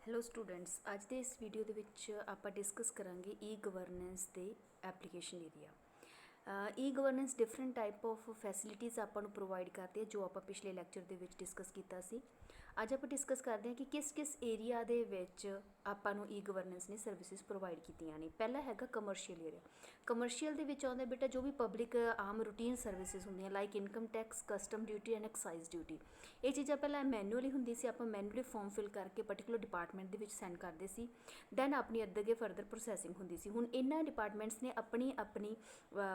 Hello students, ਅੱਜ ਦੇ ਇਸ ਵੀਡੀਓ ਦੇ ਵਿੱਚ ਆਪਾਂ ਡਿਸਕਸ ਕਰਾਂਗੇ ਈ ਗਵਰਨੈਂਸ ਦੇ application area. E governance different type of facilities ਆਪਾਂ ਨੂੰ ਪ੍ਰੋਵਾਈਡ ਕਰਦੇ ਆ, ਜੋ ਆਪਾਂ ਪਿਛਲੇ ਲੈਕਚਰ ਦੇ ਵਿੱਚ ਡਿਸਕਸ ਕੀਤਾ ਸੀ। ਅੱਜ ਆਪਾਂ ਡਿਸਕਸ ਕਰਦੇ ਹਾਂ ਕਿ ਕਿਸ ਏਰੀਆ ਦੇ ਵਿੱਚ ਆਪਾਂ ਨੂੰ ਈ ਗਵਰਨੈਂਸ ਨੇ ਸਰਵਿਸਿਜ਼ ਪ੍ਰੋਵਾਈਡ ਕੀਤੀਆਂ ਨੇ। ਪਹਿਲਾ ਹੈਗਾ ਕਮਰਸ਼ੀਅਲ ਏਰੀਆ। ਕਮਰਸ਼ੀਅਲ ਦੇ ਵਿੱਚ ਆਉਂਦਾ ਬੇਟਾ ਜੋ ਵੀ ਪਬਲਿਕ ਆਮ ਰੂਟੀਨ ਸਰਵਿਸਿਜ਼ ਹੁੰਦੀਆਂ, like income tax, custom duty and excise duty. ਇਹ ਚੀਜ਼ਾਂ ਪਹਿਲਾਂ ਮੈਨੂਅਲੀ ਹੁੰਦੀ ਸੀ, ਆਪਾਂ ਮੈਨੂਅਲੀ ਫਾਰਮ ਫਿਲ ਕਰਕੇ ਪਰਟੀਕੂਲਰ ਡਿਪਾਰਟਮੈਂਟ ਦੇ ਵਿੱਚ ਸੈਂਡ ਕਰਦੇ ਸੀ, ਦੈਨ ਆਪਣੀ ਅੱਗੇ ਫਰਦਰ ਪ੍ਰੋਸੈਸਿੰਗ ਹੁੰਦੀ ਸੀ। ਹੁਣ ਇਹਨਾਂ ਡਿਪਾਰਟਮੈਂਟਸ ਨੇ ਆਪਣੀ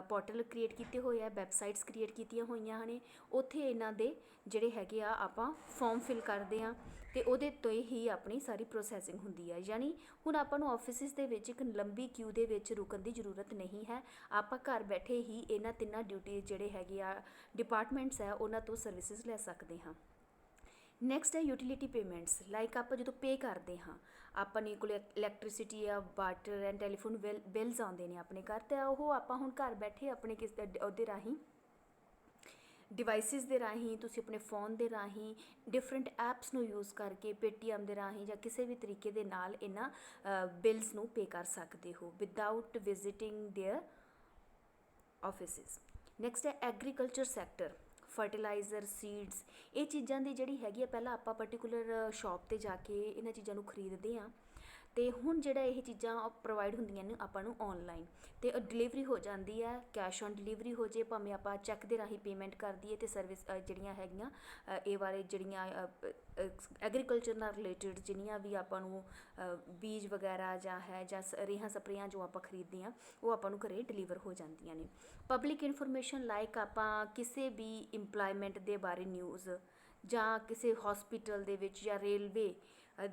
ਪੋਰਟਲ ਕ੍ਰੀਏਟ ਕੀਤੇ ਹੋਏ ਆ, ਵੈਬਸਾਈਟਸ ਕ੍ਰੀਏਟ ਕੀਤੀਆਂ ਹੋਈਆਂ ਨੇ। ਉੱਥੇ ਇਹਨਾਂ ਦੇ ਜਿਹੜੇ ਹੈਗੇ ਆ ਆਪਾਂ ਫਾਰਮ ਫਿਲ ਕਰਦੇ ਹਾਂ ਅਤੇ ਉਹਦੇ ਤੋਂ ਹੀ ਆਪਣੀ ਸਾਰੀ ਪ੍ਰੋਸੈਸਿੰਗ ਹੁੰਦੀ ਹੈ। ਯਾਨੀ ਹੁਣ ਆਪਾਂ ਨੂੰ ਆਫਿਸਿਸ ਦੇ ਵਿੱਚ ਇੱਕ ਲੰਬੀ ਕਿਊ ਦੇ ਵਿੱਚ ਰੁਕਣ ਦੀ ਜ਼ਰੂਰਤ ਨਹੀਂ ਹੈ। ਆਪਾਂ ਘਰ ਬੈਠੇ ਹੀ ਇਹਨਾਂ ਤਿੰਨਾਂ ਡਿਊਟੀ ਜਿਹੜੇ ਹੈਗੇ ਆ ਡਿਪਾਰਟਮੈਂਟਸ ਹੈ ਉਹਨਾਂ ਤੋਂ ਸਰਵਿਸਿਜ਼ ਲੈ ਸਕਦੇ ਹਾਂ। ਨੈਕਸਟ ਹੈ ਯੂਟੀਲਿਟੀ ਪੇਮੈਂਟਸ। ਲਾਈਕ ਆਪਾਂ ਜਦੋਂ ਪੇ ਕਰਦੇ ਹਾਂ, ਆਪਣੇ ਕੋਲ ਇਲੈਕਟ੍ਰੀਸਿਟੀ ਆ, ਵਾਟਰ ਐਂਡ ਟੈਲੀਫੋਨ ਬਿਲਸ ਆਉਂਦੇ ਨੇ ਆਪਣੇ ਘਰ, ਅਤੇ ਉਹ ਆਪਾਂ ਹੁਣ ਘਰ ਬੈਠੇ ਆਪਣੇ ਉਹਦੇ ਰਾਹੀਂ ਡਿਵਾਈਸਿਸ ਦੇ ਰਾਹੀਂ, ਤੁਸੀਂ ਆਪਣੇ ਫੋਨ ਦੇ ਰਾਹੀਂ ਡਿਫਰੈਂਟ ਐਪਸ ਨੂੰ ਯੂਜ਼ ਕਰਕੇ ਪੇਟੀਐਮ ਦੇ ਰਾਹੀਂ ਜਾਂ ਕਿਸੇ ਵੀ ਤਰੀਕੇ ਦੇ ਨਾਲ ਇਹਨਾਂ ਬਿਲਸ ਨੂੰ ਪੇ ਕਰ ਸਕਦੇ ਹੋ without visiting there offices. Next ਹੈ ਐਗਰੀਕਲਚਰ ਸੈਕਟਰ। ਫਰਟੀਲਾਈਜ਼ਰ, ਸੀਡਸ, ਇਹ ਚੀਜ਼ਾਂ ਦੀ ਜਿਹੜੀ ਹੈਗੀ ਆ, ਪਹਿਲਾਂ ਆਪਾਂ ਪਰਟੀਕੂਲਰ ਸ਼ੌਪ 'ਤੇ ਜਾ ਕੇ ਇਹਨਾਂ ਚੀਜ਼ਾਂ ਨੂੰ ਖਰੀਦਦੇ ਹਾਂ, ਅਤੇ ਹੁਣ ਜਿਹੜਾ ਇਹ ਚੀਜ਼ਾਂ ਪ੍ਰੋਵਾਈਡ ਹੁੰਦੀਆਂ ਨੇ ਆਪਾਂ ਨੂੰ ਔਨਲਾਈਨ, ਅਤੇ ਡਿਲੀਵਰੀ ਹੋ ਜਾਂਦੀ ਹੈ। ਕੈਸ਼ ਔਨ ਡਿਲੀਵਰੀ ਹੋ ਜੇ, ਭਾਵੇਂ ਆਪਾਂ ਚੈੱਕ ਦੇ ਰਾਹੀਂ ਪੇਮੈਂਟ ਕਰ ਦਈਏ, ਅਤੇ ਸਰਵਿਸ ਜਿਹੜੀਆਂ ਹੈਗੀਆਂ ਇਹ ਬਾਰੇ ਜਿਹੜੀਆਂ ਐਗਰੀਕਲਚਰ ਨਾਲ ਰਿਲੇਟਿਡ ਜਿੰਨੀਆਂ ਵੀ ਆਪਾਂ ਨੂੰ ਬੀਜ ਵਗੈਰਾ ਜਾਂ ਰੇਹਾਂ ਸਪਰੇਆਂ ਜੋ ਆਪਾਂ ਖਰੀਦਦੇ ਹਾਂ, ਉਹ ਆਪਾਂ ਨੂੰ ਘਰੇ ਡਿਲੀਵਰ ਹੋ ਜਾਂਦੀਆਂ ਨੇ। ਪਬਲਿਕ ਇਨਫੋਰਮੇਸ਼ਨ, ਲਾਈਕ ਆਪਾਂ ਕਿਸੇ ਵੀ ਇੰਪਲੋਇਮੈਂਟ ਦੇ ਬਾਰੇ ਨਿਊਜ਼, ਜਾਂ ਕਿਸੇ ਹੌਸਪੀਟਲ ਦੇ ਵਿੱਚ ਜਾਂ ਰੇਲਵੇ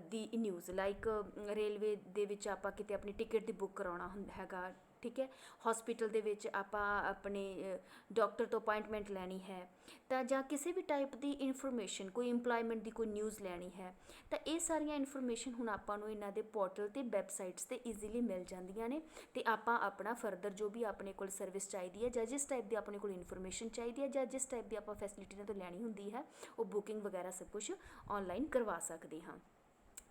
ਦੀ ਨਿਊਜ਼, ਲਾਈਕ ਰੇਲਵੇ ਦੇ ਵਿੱਚ ਆਪਾਂ ਕਿਤੇ ਆਪਣੀ ਟਿਕਟ ਦੀ ਬੁੱਕ ਕਰਾਉਣਾ ਹੁੰਦਾ ਹੈਗਾ, ਠੀਕ ਹੈ, ਹੌਸਪੀਟਲ ਦੇ ਵਿੱਚ ਆਪਾਂ ਆਪਣੇ ਡਾਕਟਰ ਤੋਂ ਅਪਾਇੰਟਮੈਂਟ ਲੈਣੀ ਹੈ, ਤਾਂ ਜਾਂ ਕਿਸੇ ਵੀ ਟਾਈਪ ਦੀ ਇਨਫੋਰਮੇਸ਼ਨ, ਕੋਈ ਇੰਪਲੋਇਮੈਂਟ ਦੀ ਕੋਈ ਨਿਊਜ਼ ਲੈਣੀ ਹੈ, ਤਾਂ ਇਹ ਸਾਰੀਆਂ ਇਨਫੋਰਮੇਸ਼ਨ ਹੁਣ ਆਪਾਂ ਨੂੰ ਇਹਨਾਂ ਦੇ ਪੋਰਟਲ 'ਤੇ ਵੈਬਸਾਈਟਸ 'ਤੇ ਈਜ਼ੀਲੀ ਮਿਲ ਜਾਂਦੀਆਂ ਨੇ, ਅਤੇ ਆਪਾਂ ਆਪਣਾ ਫਰਦਰ ਜੋ ਵੀ ਆਪਣੇ ਕੋਲ ਸਰਵਿਸ ਚਾਹੀਦੀ ਹੈ, ਜਾਂ ਜਿਸ ਟਾਈਪ ਦੀ ਆਪਣੇ ਕੋਲ ਇਨਫੋਰਮੇਸ਼ਨ ਚਾਹੀਦੀ ਹੈ, ਜਾਂ ਜਿਸ ਟਾਈਪ ਦੀ ਆਪਾਂ ਫੈਸਿਲਿਟੀ ਇਹਨਾਂ ਤੋਂ ਲੈਣੀ ਹੁੰਦੀ ਹੈ, ਉਹ ਬੁਕਿੰਗ ਵਗੈਰਾ ਸਭ ਕੁਛ ਔਨਲਾਈਨ ਕਰਵਾ ਸਕਦੇ ਹਾਂ।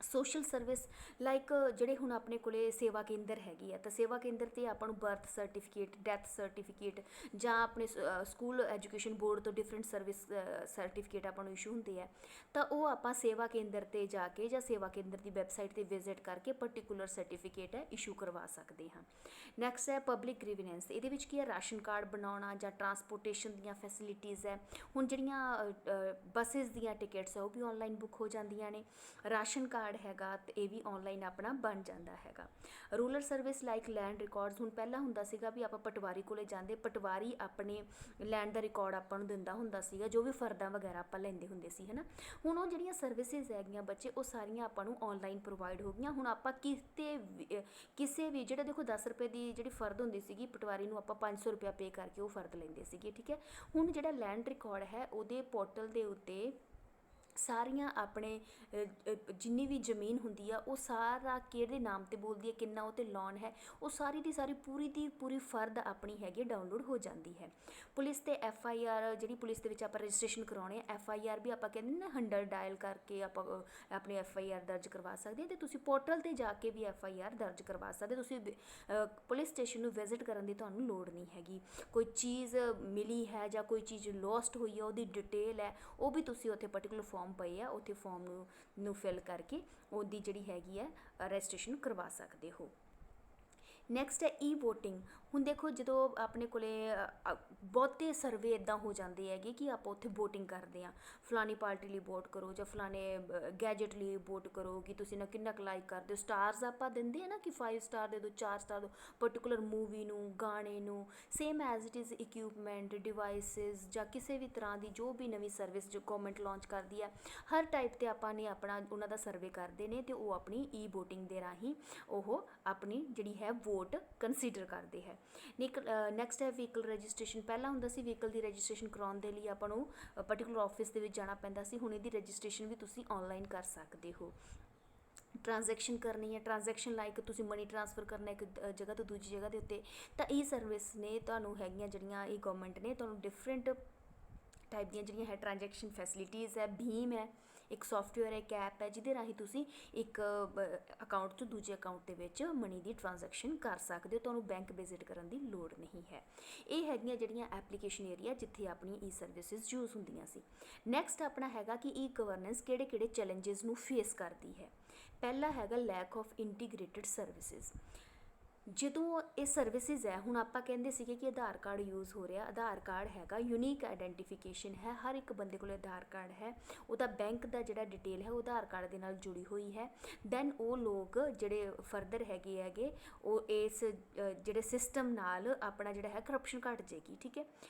ਸੋਸ਼ਲ ਸਰਵਿਸ, ਲਾਈਕ ਜਿਹੜੇ ਹੁਣ ਆਪਣੇ ਕੋਲ ਸੇਵਾ ਕੇਂਦਰ ਹੈਗੀ ਆ, ਤਾਂ ਸੇਵਾ ਕੇਂਦਰ 'ਤੇ ਆਪਾਂ ਨੂੰ ਬਰਥ ਸਰਟੀਫਿਕੇਟ, ਡੈਥ ਸਰਟੀਫਿਕੇਟ, ਜਾਂ ਆਪਣੇ ਸਕੂਲ ਐਜੂਕੇਸ਼ਨ ਬੋਰਡ ਤੋਂ ਡਿਫਰੈਂਟ ਸਰਵਿਸ ਸਰਟੀਫਿਕੇਟ ਆਪਾਂ ਨੂੰ ਇਸ਼ੂ ਹੁੰਦੇ ਆ, ਤਾਂ ਉਹ ਆਪਾਂ ਸੇਵਾ ਕੇਂਦਰ 'ਤੇ ਜਾ ਕੇ ਜਾਂ ਸੇਵਾ ਕੇਂਦਰ ਦੀ ਵੈਬਸਾਈਟ 'ਤੇ ਵਿਜ਼ਿਟ ਕਰਕੇ ਪਰਟੀਕੂਲਰ ਸਰਟੀਫਿਕੇਟ ਹੈ ਇਸ਼ੂ ਕਰਵਾ ਸਕਦੇ ਹਾਂ। ਨੈਕਸਟ ਹੈ ਪਬਲਿਕ ਗ੍ਰੀਵਨੈਂਸ। ਇਹਦੇ ਵਿੱਚ ਕੀ ਹੈ, ਰਾਸ਼ਨ ਕਾਰਡ ਬਣਾਉਣਾ ਜਾਂ ਟਰਾਂਸਪੋਰਟੇਸ਼ਨ ਦੀਆਂ ਫੈਸਿਲਿਟੀਜ਼ ਹੈ। ਹੁਣ ਜਿਹੜੀਆਂ ਬੱਸਿਸ ਦੀਆਂ ਟਿਕਟਸ ਆ ਉਹ ਵੀ ਔਨਲਾਈਨ ਬੁੱਕ ਹੋ ਜਾਂਦੀਆਂ ਨੇ। ਰਾਸ਼ਨ ਕਾਰਡ ਹੈਗਾ ਅਤੇ ਇਹ ਵੀ ਔਨਲਾਈਨ ਆਪਣਾ ਬਣ ਜਾਂਦਾ ਹੈਗਾ। Rural service, like land records. ਹੁਣ ਪਹਿਲਾਂ ਹੁੰਦਾ ਸੀਗਾ ਵੀ ਆਪਾਂ ਪਟਵਾਰੀ ਕੋਲੇ ਜਾਂਦੇ, ਪਟਵਾਰੀ ਆਪਣੇ ਲੈਂਡ ਦਾ ਰਿਕਾਰਡ ਆਪਾਂ ਨੂੰ ਦਿੰਦਾ ਹੁੰਦਾ ਸੀਗਾ, ਜੋ ਵੀ ਫਰਦਾਂ ਵਗੈਰਾ ਆਪਾਂ ਲੈਂਦੇ ਹੁੰਦੇ ਸੀ, ਹੈ ਨਾ। ਹੁਣ ਉਹ ਜਿਹੜੀਆਂ ਸਰਵਿਸਿਜ਼ ਹੈਗੀਆਂ ਬੱਚੇ, ਉਹ ਸਾਰੀਆਂ ਆਪਾਂ ਨੂੰ ਔਨਲਾਈਨ ਪ੍ਰੋਵਾਈਡ ਹੋ ਗਈਆਂ। ਹੁਣ ਆਪਾਂ ਕਿਸੇ ਵੀ ਜਿਹੜਾ ਦੇਖੋ 10 ਰੁਪਏ ਦੀ ਜਿਹੜੀ ਫਰਦ ਹੁੰਦੀ ਸੀਗੀ, ਪਟਵਾਰੀ ਨੂੰ ਆਪਾਂ 500 ਰੁਪਇਆ ਪੇ ਕਰਕੇ ਉਹ ਫਰਦ ਲੈਂਦੇ ਸੀਗੇ, ਠੀਕ ਹੈ। ਹੁਣ ਜਿਹੜਾ ਲੈਂਡ ਰਿਕਾਰਡ ਹੈ ਉਹਦੇ ਪੋਰਟਲ ਦੇ ਉੱਤੇ ਸਾਰੀਆਂ ਆਪਣੇ ਜਿੰਨੀ ਵੀ ਜ਼ਮੀਨ ਹੁੰਦੀ ਆ, ਉਹ ਸਾਰਾ ਕਿਹੜੇ ਨਾਮ 'ਤੇ ਬੋਲਦੀ ਹੈ, ਕਿੰਨਾ ਉਹ 'ਤੇ ਲੋਨ ਹੈ, ਉਹ ਸਾਰੀ ਦੀ ਸਾਰੀ ਪੂਰੀ ਦੀ ਪੂਰੀ ਫਰਦ ਆਪਣੀ ਹੈਗੀ ਡਾਊਨਲੋਡ ਹੋ ਜਾਂਦੀ ਹੈ। ਪੁਲਿਸ ਤੇ FIR, ਜਿਹੜੀ ਪੁਲਿਸ ਦੇ ਵਿੱਚ ਆਪਾਂ ਰਜਿਸਟ੍ਰੇਸ਼ਨ ਕਰਾਉਣੇ ਆ, FIR ਵੀ ਆਪਾਂ ਕਹਿੰਦੇ ਨਾ 100 ਡਾਇਲ ਕਰਕੇ ਆਪਾਂ ਆਪਣੀ FIR ਦਰਜ ਕਰਵਾ ਸਕਦੇ ਹਾਂ, ਅਤੇ ਤੁਸੀਂ ਪੋਰਟਲ 'ਤੇ ਜਾ ਕੇ ਵੀ FIR ਦਰਜ ਕਰਵਾ ਸਕਦੇ। ਤੁਸੀਂ ਪੁਲਿਸ ਸਟੇਸ਼ਨ ਨੂੰ ਵਿਜ਼ਿਟ ਕਰਨ ਦੀ ਤੁਹਾਨੂੰ ਲੋੜ ਨਹੀਂ ਹੈਗੀ। ਕੋਈ ਚੀਜ਼ ਮਿਲੀ ਹੈ ਜਾਂ ਕੋਈ ਚੀਜ਼ ਲੋਸਟ ਹੋਈ ਹੈ, ਉਹਦੀ ਡਿਟੇਲ ਹੈ, ਉਹ ਵੀ ਤੁਸੀਂ ਉੱਥੇ ਪਰਟੀਕੂਲਰ ਫਾਰਮ ਪਏ ਆ, ਉੱਥੇ ਫਾਰਮ ਨੂੰ ਫਿਲ ਕਰਕੇ ਉਹਦੀ ਜਿਹੜੀ ਹੈਗੀ ਹੈ ਰਜਿਸਟ੍ਰੇਸ਼ਨ ਕਰਵਾ ਸਕਦੇ ਹੋ। ਨੈਕਸਟ ਹੈ ਈ ਵੋਟਿੰਗ। ਹੁਣ ਦੇਖੋ ਜਦੋਂ ਆਪਣੇ ਕੋਲ ਬਹੁਤੇ ਸਰਵੇ ਇੱਦਾਂ ਹੋ ਜਾਂਦੇ ਹੈਗੇ ਕਿ ਆਪਾਂ ਉੱਥੇ ਵੋਟਿੰਗ ਕਰਦੇ ਹਾਂ, ਫਲਾਣੀ ਪਾਰਟੀ ਲਈ ਵੋਟ ਕਰੋ ਜਾਂ ਫਲਾਣੇ ਗੈਜਟ ਲਈ ਵੋਟ ਕਰੋ, ਕਿ ਤੁਸੀਂ ਨਾ ਕਿੰਨਾ ਕੁ ਲਾਈਕ ਕਰਦੇ ਹੋ। ਸਟਾਰਸ ਆਪਾਂ ਦਿੰਦੇ ਆ ਨਾ, ਕਿ 5 ਸਟਾਰ ਦੇ ਦਿਓ, 4 ਸਟਾਰ ਦਿਓ ਪਰਟੀਕੂਲਰ ਮੂਵੀ ਨੂੰ, ਗਾਣੇ ਨੂੰ। Same as it is equipment, devices, ਜਾਂ ਕਿਸੇ ਵੀ ਤਰ੍ਹਾਂ ਦੀ ਜੋ ਵੀ ਨਵੀਂ ਸਰਵਿਸ ਜੋ ਗੌਰਮੈਂਟ ਲਾਂਚ ਕਰਦੀ ਹੈ, ਹਰ ਟਾਈਪ 'ਤੇ ਆਪਾਂ ਨੇ ਆਪਣਾ ਉਹਨਾਂ ਦਾ ਸਰਵੇ ਕਰਦੇ ਨੇ, ਅਤੇ ਉਹ ਆਪਣੀ ਈ ਵੋਟਿੰਗ ਦੇ ਰਾਹੀਂ ਉਹ ਆਪਣੀ ਜਿਹੜੀ ਹੈ ਵੋਟ ਕੰਸੀਡਰ ਕਰਦੇ ਹੈ। ਨੈਕਸਟ ਹੈ ਵਹੀਕਲ ਰਜਿਸਟ੍ਰੇਸ਼ਨ। ਪਹਿਲਾਂ ਹੁੰਦਾ ਸੀ ਵਹੀਕਲ ਦੀ ਰਜਿਸਟ੍ਰੇਸ਼ਨ ਕਰਾਉਣ ਦੇ ਲਈ ਆਪਾਂ ਨੂੰ ਪਰਟੀਕੂਲਰ ਆਫਿਸ ਦੇ ਵਿੱਚ ਜਾਣਾ ਪੈਂਦਾ ਸੀ, ਹੁਣ ਇਹਦੀ ਰਜਿਸਟ੍ਰੇਸ਼ਨ ਵੀ ਤੁਸੀਂ ਔਨਲਾਈਨ ਕਰ ਸਕਦੇ ਹੋ। ਟ੍ਰਾਂਜੈਕਸ਼ਨ ਕਰਨੀ ਹੈ, ਟ੍ਰਾਂਜੈਕਸ਼ਨ ਲਾਈਕ ਤੁਸੀਂ ਮਨੀ ਟ੍ਰਾਂਸਫਰ ਕਰਨਾ ਇੱਕ ਜਗ੍ਹਾ ਤੋਂ ਦੂਜੀ ਜਗ੍ਹਾ ਦੇ ਉੱਤੇ, ਤਾਂ ਇਹ ਸਰਵਿਸ ਨੇ ਤੁਹਾਨੂੰ ਹੈਗੀਆਂ ਜਿਹੜੀਆਂ ਇਹ ਗਵਰਨਮੈਂਟ ਨੇ ਤੁਹਾਨੂੰ ਡਿਫਰੈਂਟ ਟਾਈਪ ਦੀਆਂ ਜਿਹੜੀਆਂ ਹੈ ਟ੍ਰਾਂਜੈਕਸ਼ਨ ਫੈਸਿਲਿਟੀਜ਼ ਹੈ। ਭੀਮ ਹੈ, ਇੱਕ ਸੌਫਟਵੇਅਰ ਹੈ, ਇੱਕ ਐਪ ਹੈ ਜਿਹਦੇ ਰਾਹੀਂ ਤੁਸੀਂ ਇੱਕ ਅਕਾਊਂਟ ਤੋਂ ਦੂਜੇ ਅਕਾਊਂਟ ਦੇ ਵਿੱਚ ਮਨੀ ਦੀ ਟ੍ਰਾਂਜੈਕਸ਼ਨ ਕਰ ਸਕਦੇ ਹੋ, ਤੁਹਾਨੂੰ ਬੈਂਕ ਵਿਜ਼ਿਟ ਕਰਨ ਦੀ ਲੋੜ ਨਹੀਂ ਹੈ। ਇਹ ਹੈਗੀਆਂ ਜਿਹੜੀਆਂ ਐਪਲੀਕੇਸ਼ਨ ਏਰੀਆ ਜਿੱਥੇ ਆਪਣੀ ਈ ਸਰਵਿਸਿਜ਼ ਯੂਜ਼ ਹੁੰਦੀਆਂ ਸੀ। ਨੈਕਸਟ ਆਪਣਾ ਹੈਗਾ ਕਿ ਈ ਗਵਰਨੈਂਸ ਕਿਹੜੇ ਚੈਲੰਜਸ ਨੂੰ ਫੇਸ ਕਰਦੀ ਹੈ। ਪਹਿਲਾ ਹੈਗਾ ਲੈਕ ਆਫ ਇੰਟੀਗ੍ਰੇਟਿਡ ਸਰਵਿਸਿਜ਼। ਜਦੋਂ ਇਹ ਸਰਵਿਸਿਜ਼ ਹੈ, ਹੁਣ ਆਪਾਂ ਕਹਿੰਦੇ ਸੀਗੇ ਕਿ ਆਧਾਰ ਕਾਰਡ ਯੂਜ਼ ਹੋ ਰਿਹਾ, ਆਧਾਰ ਕਾਰਡ ਹੈਗਾ ਯੂਨੀਕ ਆਈਡੈਂਟੀਫਿਕੇਸ਼ਨ ਹੈ, ਹਰ ਇੱਕ ਬੰਦੇ ਕੋਲ ਆਧਾਰ ਕਾਰਡ ਹੈ, ਉਹਦਾ ਬੈਂਕ ਦਾ ਜਿਹੜਾ ਡਿਟੇਲ ਹੈ ਉਹ ਆਧਾਰ ਕਾਰਡ ਦੇ ਨਾਲ ਜੁੜੀ ਹੋਈ ਹੈ। ਦੈਨ ਉਹ ਲੋਕ ਜਿਹੜੇ ਫਰਦਰ ਹੈਗੇ ਉਹ ਇਸ ਜਿਹੜੇ ਸਿਸਟਮ ਨਾਲ ਆਪਣਾ ਜਿਹੜਾ ਹੈ ਕਰਪਸ਼ਨ ਘੱਟ ਜਾਏਗੀ, ਠੀਕ ਹੈ।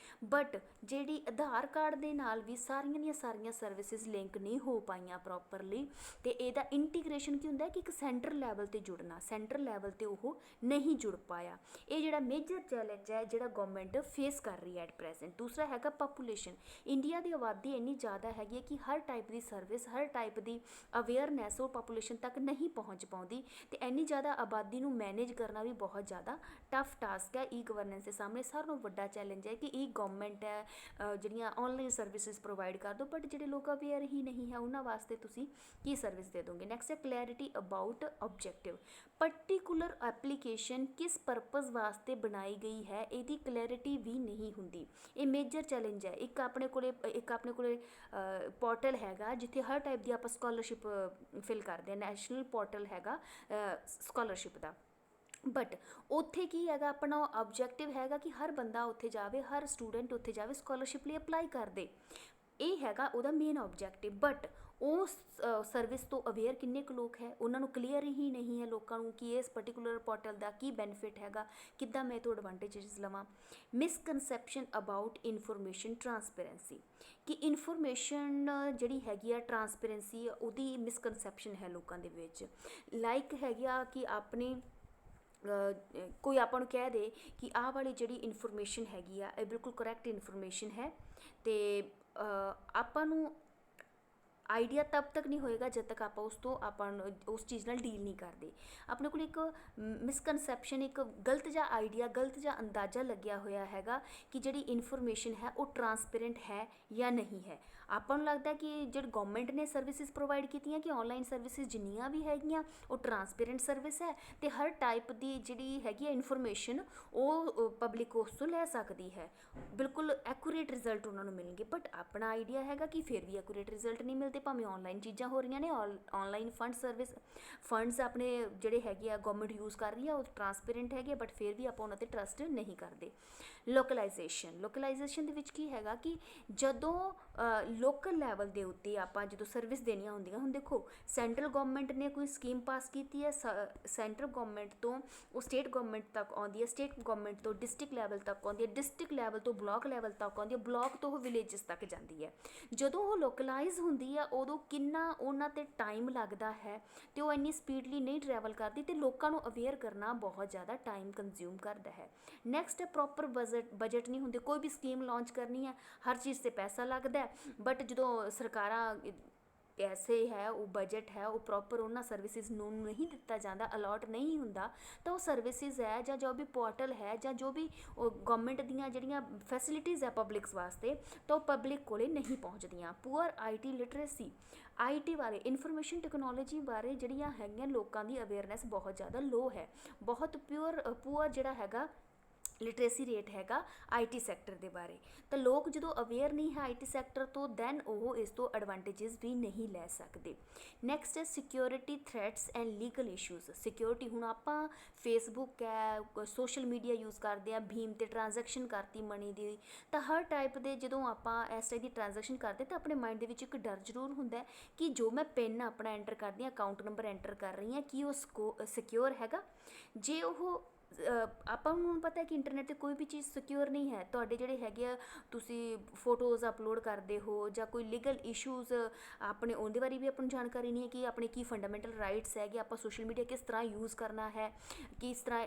ਬਟ ਜਿਹੜੀ ਆਧਾਰ ਕਾਰਡ ਦੇ ਨਾਲ ਵੀ ਸਾਰੀਆਂ ਦੀਆਂ ਸਾਰੀਆਂ ਸਰਵਿਸਿਜ਼ ਲਿੰਕ ਨਹੀਂ ਹੋ ਪਾਈਆਂ ਪ੍ਰੋਪਰਲੀ, ਅਤੇ ਇਹਦਾ ਇੰਟੀਗ੍ਰੇਸ਼ਨ ਕੀ ਹੁੰਦਾ ਕਿ ਇੱਕ ਸੈਂਟਰ ਲੈਵਲ 'ਤੇ ਜੁੜਨਾ, ਸੈਂਟਰ ਲੈਵਲ 'ਤੇ ਉਹ ਨਹੀਂ ਜੁੜ ਪਾਇਆ। ਇਹ ਜਿਹੜਾ ਮੇਜਰ ਚੈਲੰਜ ਹੈ ਜਿਹੜਾ ਗਵਰਨਮੈਂਟ ਫੇਸ ਕਰ ਰਹੀ ਹੈ ਐਟ ਪ੍ਰੈਜ਼ੈਂਟ। ਦੂਸਰਾ ਹੈਗਾ ਪਾਪੂਲੇਸ਼ਨ। ਇੰਡੀਆ ਦੀ ਆਬਾਦੀ ਇੰਨੀ ਜ਼ਿਆਦਾ ਹੈਗੀ ਹੈ ਕਿ ਹਰ ਟਾਈਪ ਦੀ ਸਰਵਿਸ, ਹਰ ਟਾਈਪ ਦੀ ਅਵੇਅਰਨੈਸ ਉਹ ਪਾਪੂਲੇਸ਼ਨ ਤੱਕ ਨਹੀਂ ਪਹੁੰਚ ਪਾਉਂਦੀ, ਅਤੇ ਇੰਨੀ ਜ਼ਿਆਦਾ ਆਬਾਦੀ ਨੂੰ ਮੈਨੇਜ ਕਰਨਾ ਵੀ ਬਹੁਤ ਜ਼ਿਆਦਾ ਟਫ ਟਾਸਕ ਹੈ। ਈ ਗਵਰਨੈਂਸ ਦੇ ਸਾਹਮਣੇ ਸਾਰਿਆਂ ਨਾਲੋਂ ਵੱਡਾ ਚੈਲੰਜ ਹੈ ਕਿ ਈ ਗਵਰਨਮੈਂਟ ਹੈ ਜਿਹੜੀਆਂ ਆਨਲਾਈਨ ਸਰਵਿਸਿਜ਼ ਪ੍ਰੋਵਾਈਡ ਕਰ ਦਿਓ, ਬਟ ਜਿਹੜੇ ਲੋਕ ਅਵੇਅਰ ਹੀ ਨਹੀਂ ਹੈ ਉਹਨਾਂ ਵਾਸਤੇ ਤੁਸੀਂ ਕੀ ਸਰਵਿਸ ਦੇ ਦੋਗੇ। ਨੈਕਸਟ ਹੈ clarity about objective. Particular application ਕਿਸ ਪਰਪਸ ਵਾਸਤੇ ਬਣਾਈ ਗਈ ਹੈ ਇਹਦੀ ਕਲੈਰਿਟੀ ਵੀ ਨਹੀਂ ਹੁੰਦੀ। ਇਹ ਮੇਜਰ ਚੈਲੰਜ ਹੈ। ਇੱਕ ਆਪਣੇ ਕੋਲੇ ਪੋਰਟਲ ਹੈਗਾ ਜਿੱਥੇ ਹਰ ਟਾਈਪ ਦੀ ਆਪਾਂ ਸਕਾਲਰਸ਼ਿਪ ਫਿਲ ਕਰਦੇ ਹਾਂ, ਨੈਸ਼ਨਲ ਪੋਰਟਲ ਹੈਗਾ ਸਕਾਲਰਸ਼ਿਪ ਦਾ, ਬਟ ਉੱਥੇ ਕੀ ਹੈਗਾ ਆਪਣਾ ਆਬਜੈਕਟਿਵ ਹੈਗਾ ਕਿ ਹਰ ਬੰਦਾ ਉੱਥੇ ਜਾਵੇ, ਹਰ ਸਟੂਡੈਂਟ ਉੱਥੇ ਜਾਵੇ, ਸਕਾਲਰਸ਼ਿਪ ਲਈ ਅਪਲਾਈ ਕਰਦੇ, ਇਹ ਹੈਗਾ ਉਹਦਾ ਮੇਨ ਆਬਜੈਕਟਿਵ। ਬਟ ਉਸ ਸਰਵਿਸ ਤੋਂ ਅਵੇਅਰ ਕਿੰਨੇ ਕੁ ਲੋਕ ਹੈ, ਉਹਨਾਂ ਨੂੰ ਕਲੀਅਰ ਹੀ ਨਹੀਂ ਹੈ ਲੋਕਾਂ ਨੂੰ ਕਿ ਇਸ ਪਰਟੀਕੂਲਰ ਪੋਰਟਲ ਦਾ ਕੀ ਬੈਨੀਫਿਟ ਹੈਗਾ, ਕਿੱਦਾਂ ਮੈਂ ਇਹ ਤੋਂ ਐਡਵਾਂਟੇਜਸ ਲਵਾਂ। ਮਿਸਕਨਸੈਪਸ਼ਨ ਅਬਾਊਟ ਇਨਫੋਰਮੇਸ਼ਨ ਟਰਾਂਸਪੇਰੈਂਸੀ, ਕਿ ਇਨਫੋਰਮੇਸ਼ਨ ਜਿਹੜੀ ਹੈਗੀ ਆ ਟਰਾਂਸਪੇਰੈਂਸੀ ਉਹਦੀ ਮਿਸਕਨਸੈਪਸ਼ਨ ਹੈ ਲੋਕਾਂ ਦੇ ਵਿੱਚ। ਲਾਈਕ ਹੈਗੀ ਆ ਕਿ ਆਪਣੀ ਕੋਈ ਆਪਾਂ ਨੂੰ ਕਹਿ ਦੇ ਕਿ ਆਹ ਵਾਲੀ ਜਿਹੜੀ ਇਨਫੋਰਮੇਸ਼ਨ ਹੈਗੀ ਆ ਇਹ ਬਿਲਕੁਲ ਕਰੈਕਟ ਇਨਫੋਰਮੇਸ਼ਨ ਹੈ, ਅਤੇ ਆਪਾਂ ਨੂੰ ਆਈਡੀਆ ਤਬ ਤੱਕ ਨਹੀਂ ਹੋਏਗਾ ਜਦ ਤੱਕ ਆਪਾਂ ਆਪਾਂ ਉਸ ਚੀਜ਼ ਨਾਲ ਡੀਲ ਨਹੀਂ ਕਰਦੇ। ਆਪਣੇ ਕੋਲ ਇੱਕ ਮਿਸਕਨਸੈਪਸ਼ਨ, ਇੱਕ ਗਲਤ ਜਿਹਾ ਆਈਡੀਆ, ਗਲਤ ਜਿਹਾ ਅੰਦਾਜ਼ਾ ਲੱਗਿਆ ਹੋਇਆ ਹੈਗਾ ਕਿ ਜਿਹੜੀ ਇਨਫੋਰਮੇਸ਼ਨ ਹੈ ਉਹ ਟਰਾਂਸਪੇਰੈਂਟ ਹੈ ਜਾਂ ਨਹੀਂ ਹੈ। ਆਪਾਂ ਨੂੰ ਲੱਗਦਾ ਕਿ ਜਿਹੜੀ ਗਵਰਨਮੈਂਟ ਨੇ ਸਰਵਿਸਿਜ਼ ਪ੍ਰੋਵਾਈਡ ਕੀਤੀਆਂ ਕਿ ਆਨਲਾਈਨ ਸਰਵਿਸਿਜ਼ ਜਿੰਨੀਆਂ ਵੀ ਹੈਗੀਆਂ ਉਹ ਟਰਾਂਸਪੇਰੈਂਟ ਸਰਵਿਸ ਹੈ, ਅਤੇ ਹਰ ਟਾਈਪ ਦੀ ਜਿਹੜੀ ਹੈਗੀ ਹੈ ਇਨਫੋਰਮੇਸ਼ਨ ਉਹ ਪਬਲਿਕ ਉਸ ਤੋਂ ਲੈ ਸਕਦੀ ਹੈ, ਬਿਲਕੁਲ ਐਕੂਰੇਟ ਰਿਜ਼ਲਟ ਉਹਨਾਂ ਨੂੰ ਮਿਲਣਗੇ। ਬਟ ਆਪਣਾ ਆਈਡੀਆ ਹੈਗਾ ਕਿ ਫਿਰ ਵੀ ਐਕੂਰੇਟ ਰਿਜ਼ਲਟ ਨਹੀਂ ਮਿਲਦੇ, ਭਾਵੇਂ ਆਨਲਾਈਨ ਚੀਜ਼ਾਂ ਹੋ ਰਹੀਆਂ ਨੇ, ਆਨਲਾਈਨ ਫੰਡਸ ਆਪਣੇ ਜਿਹੜੇ ਹੈਗੇ ਆ ਗਵਰਨਮੈਂਟ ਯੂਜ਼ ਕਰ ਰਹੀ ਆ ਉਹ ਟਰਾਂਸਪੇਰੈਂਟ ਹੈਗੇ, ਬਟ ਫਿਰ ਵੀ ਆਪਾਂ ਉਹਨਾਂ 'ਤੇ ਟਰਸਟ ਨਹੀਂ ਕਰਦੇ। ਲੋਕਲਾਈਜੇਸ਼ਨ ਦੇ ਵਿੱਚ ਕੀ ਹੈਗਾ ਕਿ ਜਦੋਂ ਲੋਕਲ ਲੈਵਲ ਦੇ ਉੱਤੇ ਆਪਾਂ ਜਦੋਂ ਸਰਵਿਸ ਦੇਣੀਆਂ ਹੁੰਦੀਆਂ, ਹੁਣ ਦੇਖੋ ਸੈਂਟਰਲ ਗਵਰਨਮੈਂਟ ਨੇ ਕੋਈ ਸਕੀਮ ਪਾਸ ਕੀਤੀ ਹੈ, ਸੈਂਟਰਲ ਗਵਰਨਮੈਂਟ ਤੋਂ ਉਹ ਸਟੇਟ ਗਵਰਨਮੈਂਟ ਤੱਕ ਆਉਂਦੀ ਹੈ, ਸਟੇਟ ਗਵਰਨਮੈਂਟ ਤੋਂ ਡਿਸਟ੍ਰਿਕਟ ਲੈਵਲ ਤੱਕ ਆਉਂਦੀ ਹੈ, ਡਿਸਟ੍ਰਿਕਟ ਲੈਵਲ ਤੋਂ ਬਲਾਕ ਲੈਵਲ ਤੱਕ ਆਉਂਦੀ ਹੈ, ਬਲਾਕ ਤੋਂ ਉਹ ਵਿਲੇਜਸ ਤੱਕ ਜਾਂਦੀ ਹੈ। ਜਦੋਂ ਉਹ ਲੋਕਲਾਈਜ਼ ਹੁੰਦੀ ਆ ਉਦੋਂ ਕਿੰਨਾ ਉਹਨਾਂ 'ਤੇ ਟਾਈਮ ਲੱਗਦਾ ਹੈ, ਅਤੇ ਉਹ ਇੰਨੀ ਸਪੀਡਲੀ ਨਹੀਂ ਟਰੈਵਲ ਕਰਦੀ, ਅਤੇ ਲੋਕਾਂ ਨੂੰ ਅਵੇਅਰ ਕਰਨਾ ਬਹੁਤ ਜ਼ਿਆਦਾ ਟਾਈਮ ਕੰਜ਼ਿਊਮ ਕਰਦਾ ਹੈ। ਨੈਕਸਟ ਹੈ ਪ੍ਰੋਪਰ ਬਜਟ ਨਹੀਂ ਹੁੰਦੇ। ਕੋਈ ਵੀ ਸਕੀਮ ਲਾਂਚ ਕਰਨੀ ਹੈ, ਹਰ ਚੀਜ਼ 'ਤੇ ਪੈਸਾ ਲੱਗਦਾ, ਬਟ ਜਦੋਂ ਸਰਕਾਰਾਂ ਪੈਸੇ ਹੈ, ਉਹ ਬਜਟ ਹੈ, ਉਹ ਪ੍ਰੋਪਰ ਉਹਨਾਂ ਸਰਵਿਸਿਜ਼ ਨੂੰ ਨਹੀਂ ਦਿੱਤਾ ਜਾਂਦਾ, ਅਲਾਟ ਨਹੀਂ ਹੁੰਦਾ, ਤਾਂ ਉਹ ਸਰਵਿਸਿਜ਼ ਹੈ ਜਾਂ ਜੋ ਵੀ ਪੋਰਟਲ ਹੈ ਜਾਂ ਜੋ ਵੀ ਗਵਰਨਮੈਂਟ ਦੀਆਂ ਜਿਹੜੀਆਂ ਫੈਸਿਲਿਟੀਜ਼ ਹੈ ਪਬਲਿਕਸ ਵਾਸਤੇ, ਤਾਂ ਉਹ ਪਬਲਿਕ ਕੋਲੇ ਨਹੀਂ ਪਹੁੰਚਦੀਆਂ। ਪੂਅਰ IT ਲਿਟਰੇਸੀ, IT ਬਾਰੇ, ਇਨਫੋਰਮੇਸ਼ਨ ਟੈਕਨੋਲੋਜੀ ਬਾਰੇ ਜਿਹੜੀਆਂ ਹੈਗੀਆਂ ਲੋਕਾਂ ਦੀ ਅਵੇਅਰਨੈਸ ਬਹੁਤ ਜ਼ਿਆਦਾ ਲੋ ਹੈ, ਬਹੁਤ ਪੂਅਰ ਜਿਹੜਾ ਹੈਗਾ ਲਿਟਰੇਸੀ ਰੇਟ ਹੈਗਾ IT ਸੈਕਟਰ ਦੇ ਬਾਰੇ। ਤਾਂ ਲੋਕ ਜਦੋਂ ਅਵੇਅਰ ਨਹੀਂ ਹੈ IT ਸੈਕਟਰ ਤੋਂ, ਦੈਨ ਉਹ ਇਸ ਤੋਂ ਐਡਵਾਂਟੇਜਸ ਵੀ ਨਹੀਂ ਲੈ ਸਕਦੇ। ਨੈਕਸਟ ਹੈ security threats and legal issues. Security, ਹੁਣ ਆਪਾਂ ਫੇਸਬੁੱਕ ਹੈ, ਸੋਸ਼ਲ ਮੀਡੀਆ ਯੂਜ਼ ਕਰਦੇ ਹਾਂ, ਭੀਮ 'ਤੇ ਟ੍ਰਾਂਜੈਕਸ਼ਨ ਕਰਤੀ ਮਨੀ ਦੀ, ਤਾਂ ਹਰ ਟਾਈਪ ਦੇ ਜਦੋਂ ਆਪਾਂ ਇਸ ਟਾਈਪ ਦੀ ਟ੍ਰਾਂਜੈਕਸ਼ਨ ਕਰਦੇ ਤਾਂ ਆਪਣੇ ਮਾਈਂਡ ਦੇ ਵਿੱਚ ਇੱਕ ਡਰ ਜ਼ਰੂਰ ਹੁੰਦਾ ਕਿ ਜੋ ਮੈਂ ਪਿੰਨ ਆਪਣਾ ਐਂਟਰ ਕਰਦੀ ਹਾਂ, ਅਕਾਊਂਟ ਨੰਬਰ ਐਂਟਰ ਕਰ ਰਹੀ ਹਾਂ, ਕੀ ਉਹ ਸਿਕਿਉਰ ਹੈਗਾ। ਜੇ ਉਹ ਆਪਾਂ ਨੂੰ ਪਤਾ ਹੈ ਕਿ ਇੰਟਰਨੈਟ 'ਤੇ ਕੋਈ ਵੀ ਚੀਜ਼ ਸਿਕਿਉਰ ਨਹੀਂ ਹੈ। ਤੁਹਾਡੇ ਜਿਹੜੇ ਹੈਗੇ ਆ, ਤੁਸੀਂ ਫੋਟੋਜ਼ ਅਪਲੋਡ ਕਰਦੇ ਹੋ ਜਾਂ ਕੋਈ ਲੀਗਲ ਇਸ਼ੂਜ਼ ਆਪਣੇ, ਉਹਦੇ ਬਾਰੇ ਵੀ ਆਪਾਂ ਨੂੰ ਜਾਣਕਾਰੀ ਨਹੀਂ ਹੈ ਕਿ ਆਪਣੇ ਕੀ ਫੰਡਾਮੈਂਟਲ ਰਾਈਟਸ ਹੈਗੇ, ਆਪਾਂ ਸੋਸ਼ਲ ਮੀਡੀਆ ਕਿਸ ਤਰ੍ਹਾਂ ਯੂਜ਼ ਕਰਨਾ ਹੈ, ਕਿਸ ਤਰ੍ਹਾਂ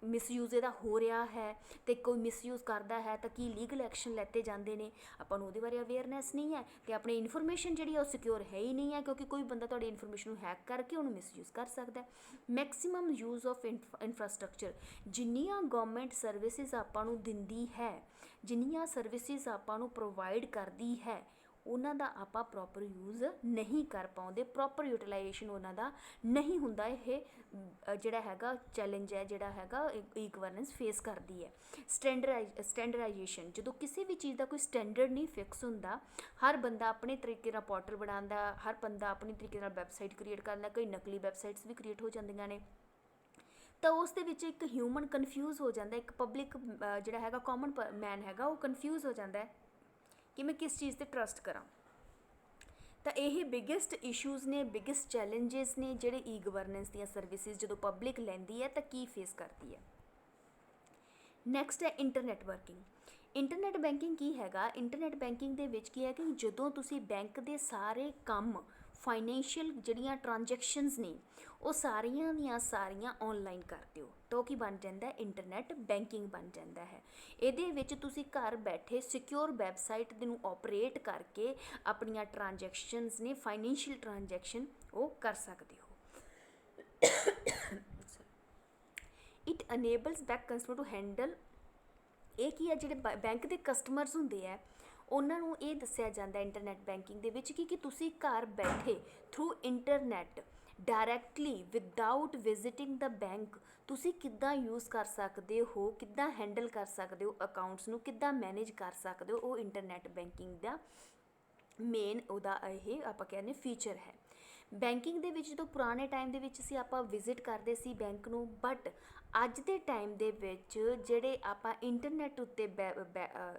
ਮਿਸਯੂਜ਼ ਇਹਦਾ ਹੋ ਰਿਹਾ ਹੈ, ਅਤੇ ਕੋਈ ਮਿਸਯੂਜ਼ ਕਰਦਾ ਹੈ ਤਾਂ ਕੀ ਲੀਗਲ ਐਕਸ਼ਨ ਲੈਤੇ ਜਾਂਦੇ ਨੇ, ਆਪਾਂ ਨੂੰ ਉਹਦੇ ਬਾਰੇ ਅਵੇਅਰਨੈਸ ਨਹੀਂ ਹੈ, ਅਤੇ ਆਪਣੀ ਇਨਫੋਰਮੇਸ਼ਨ ਜਿਹੜੀ ਉਹ ਸਿਕਿਉਰ ਹੈ ਹੀ ਨਹੀਂ ਹੈ, ਕਿਉਂਕਿ ਕੋਈ ਬੰਦਾ ਤੁਹਾਡੀ ਇਨਫੋਰਮੇਸ਼ਨ ਨੂੰ ਹੈਕ ਕਰਕੇ ਉਹਨੂੰ ਮਿਸਯੂਜ਼ ਕਰ ਸਕਦਾ। ਮੈਕਸੀਮਮ ਯੂਜ਼ ਆਫ ਇਨਫਰਾਸਟਰਕਚਰ, ਜਿੰਨੀਆਂ ਗਵਰਨਮੈਂਟ ਸਰਵਿਸਿਜ਼ ਆਪਾਂ ਨੂੰ ਦਿੰਦੀ ਹੈ, ਜਿੰਨੀਆਂ ਸਰਵਿਸਿਜ਼ ਆਪਾਂ ਨੂੰ ਪ੍ਰੋਵਾਈਡ ਕਰਦੀ ਹੈ, ਉਹਨਾਂ ਦਾ ਆਪਾਂ ਪ੍ਰੋਪਰ ਯੂਜ਼ ਨਹੀਂ ਕਰ ਪਾਉਂਦੇ, ਪ੍ਰੋਪਰ ਯੂਟੀਲਾਈਜੇਸ਼ਨ ਉਹਨਾਂ ਦਾ ਨਹੀਂ ਹੁੰਦਾ। ਇਹ ਜਿਹੜਾ ਹੈਗਾ ਚੈਲੰਜ ਹੈ, ਜਿਹੜਾ ਹੈਗਾ ਈ ਗਵਰਨੈਂਸ ਫੇਸ ਕਰਦੀ ਹੈ। ਸਟੈਂਡਰਡਾਈਜੇਸ਼ਨ, ਜਦੋਂ ਕਿਸੇ ਵੀ ਚੀਜ਼ ਦਾ ਕੋਈ ਸਟੈਂਡਰਡ ਨਹੀਂ ਫਿਕਸ ਹੁੰਦਾ, ਹਰ ਬੰਦਾ ਆਪਣੇ ਤਰੀਕੇ ਨਾਲ ਪੋਰਟਲ ਬਣਾਉਂਦਾ, ਹਰ ਬੰਦਾ ਆਪਣੇ ਤਰੀਕੇ ਨਾਲ ਵੈਬਸਾਈਟ ਕ੍ਰੀਏਟ ਕਰਦਾ, ਕਈ ਨਕਲੀ ਵੈਬਸਾਈਟਸ ਵੀ ਕ੍ਰੀਏਟ ਹੋ ਜਾਂਦੀਆਂ ਨੇ, ਤਾਂ ਉਸ ਦੇ ਵਿੱਚ ਇੱਕ ਹਿਊਮਨ ਕਨਫਿਊਜ਼ ਹੋ ਜਾਂਦਾ, ਇੱਕ ਪਬਲਿਕ ਜਿਹੜਾ ਹੈਗਾ ਕਾਮਨ ਮੈਨ ਹੈਗਾ ਉਹ ਕਨਫਿਊਜ਼ ਹੋ ਜਾਂਦਾ ਹੈ ਕਿ ਮੈਂ ਕਿਸ ਚੀਜ਼ 'ਤੇ ਟਰਸਟ ਕਰਾਂ। ਤਾਂ ਇਹ ਬਿਗੇਸਟ ਇਸ਼ੂਜ਼ ਨੇ, ਬਿਗੇਸਟ ਚੈਲੰਜਸ ਨੇ ਜਿਹੜੇ ਈ ਗਵਰਨੈਂਸ ਦੀਆਂ ਸਰਵਿਸਿਜ਼ ਜਦੋਂ ਪਬਲਿਕ ਲੈਂਦੀ ਹੈ ਤਾਂ ਕੀ ਫੇਸ ਕਰਦੀ ਹੈ। ਨੈਕਸਟ ਹੈ ਇੰਟਰਨੈਟ ਵਰਕਿੰਗ। ਇੰਟਰਨੈਟ ਬੈਂਕਿੰਗ ਕੀ ਹੈਗਾ? ਇੰਟਰਨੈਟ ਬੈਂਕਿੰਗ ਦੇ ਵਿੱਚ ਕੀ ਹੈ ਕਿ ਜਦੋਂ ਤੁਸੀਂ ਬੈਂਕ ਦੇ ਸਾਰੇ ਕੰਮ, ਫਾਈਨੈਂਸ਼ੀਅਲ ਜਿਹੜੀਆਂ ਟ੍ਰਾਂਜੈਕਸ਼ਨਸ ਨੇ ਉਹ ਸਾਰੀਆਂ ਦੀਆਂ ਸਾਰੀਆਂ ਔਨਲਾਈਨ ਕਰਦੇ ਹੋ, ਤਾਂ ਉਹ ਕੀ ਬਣ ਜਾਂਦਾ? ਇੰਟਰਨੈਟ ਬੈਂਕਿੰਗ ਬਣ ਜਾਂਦਾ ਹੈ। ਇਹਦੇ ਵਿੱਚ ਤੁਸੀਂ ਘਰ ਬੈਠੇ ਸਿਕਿਉਰ ਵੈਬਸਾਈਟ ਨੂੰ ਆਪਰੇਟ ਕਰਕੇ ਆਪਣੀਆਂ ਟ੍ਰਾਂਜੈਕਸ਼ਨਸ ਨੇ, ਫਾਈਨੈਂਸ਼ੀਅਲ ਟ੍ਰਾਂਜੈਕਸ਼ਨ ਉਹ ਕਰ ਸਕਦੇ ਹੋ। It enables bank customer to handle, ਇਹ ਕੀ ਹੈ, ਜਿਹੜੇ ਬੈਂਕ ਦੇ ਕਸਟਮਰਸ ਹੁੰਦੇ ਆ ਉਹਨਾਂ ਨੂੰ ਇਹ ਦੱਸਿਆ ਜਾਂਦਾ ਇੰਟਰਨੈਟ ਬੈਂਕਿੰਗ ਦੇ ਵਿੱਚ ਕਿ ਤੁਸੀਂ ਘਰ ਬੈਠੇ through internet directly without visiting the bank ਤੁਸੀਂ ਕਿੱਦਾਂ ਯੂਜ਼ ਕਰ ਸਕਦੇ ਹੋ, ਕਿੱਦਾਂ ਹੈਂਡਲ ਕਰ ਸਕਦੇ ਹੋ ਅਕਾਊਂਟਸ ਨੂੰ, ਕਿੱਦਾਂ ਮੈਨੇਜ ਕਰ ਸਕਦੇ ਹੋ। ਉਹ ਇੰਟਰਨੈਟ ਬੈਂਕਿੰਗ ਦਾ ਮੇਨ ਉਹਦਾ ਇਹ ਆਪਾਂ ਕਹਿੰਦੇ ਫੀਚਰ ਹੈ। ਬੈਂਕਿੰਗ ਦੇ ਵਿੱਚ ਜਦੋਂ ਪੁਰਾਣੇ ਟਾਈਮ ਦੇ ਵਿੱਚ ਸੀ ਆਪਾਂ ਵਿਜ਼ਿਟ ਕਰਦੇ ਸੀ ਬੈਂਕ ਨੂੰ, ਬਟ ਅੱਜ ਦੇ ਟਾਈਮ ਦੇ ਵਿੱਚ ਜਿਹੜੇ ਆਪਾਂ ਇੰਟਰਨੈਟ ਉੱਤੇ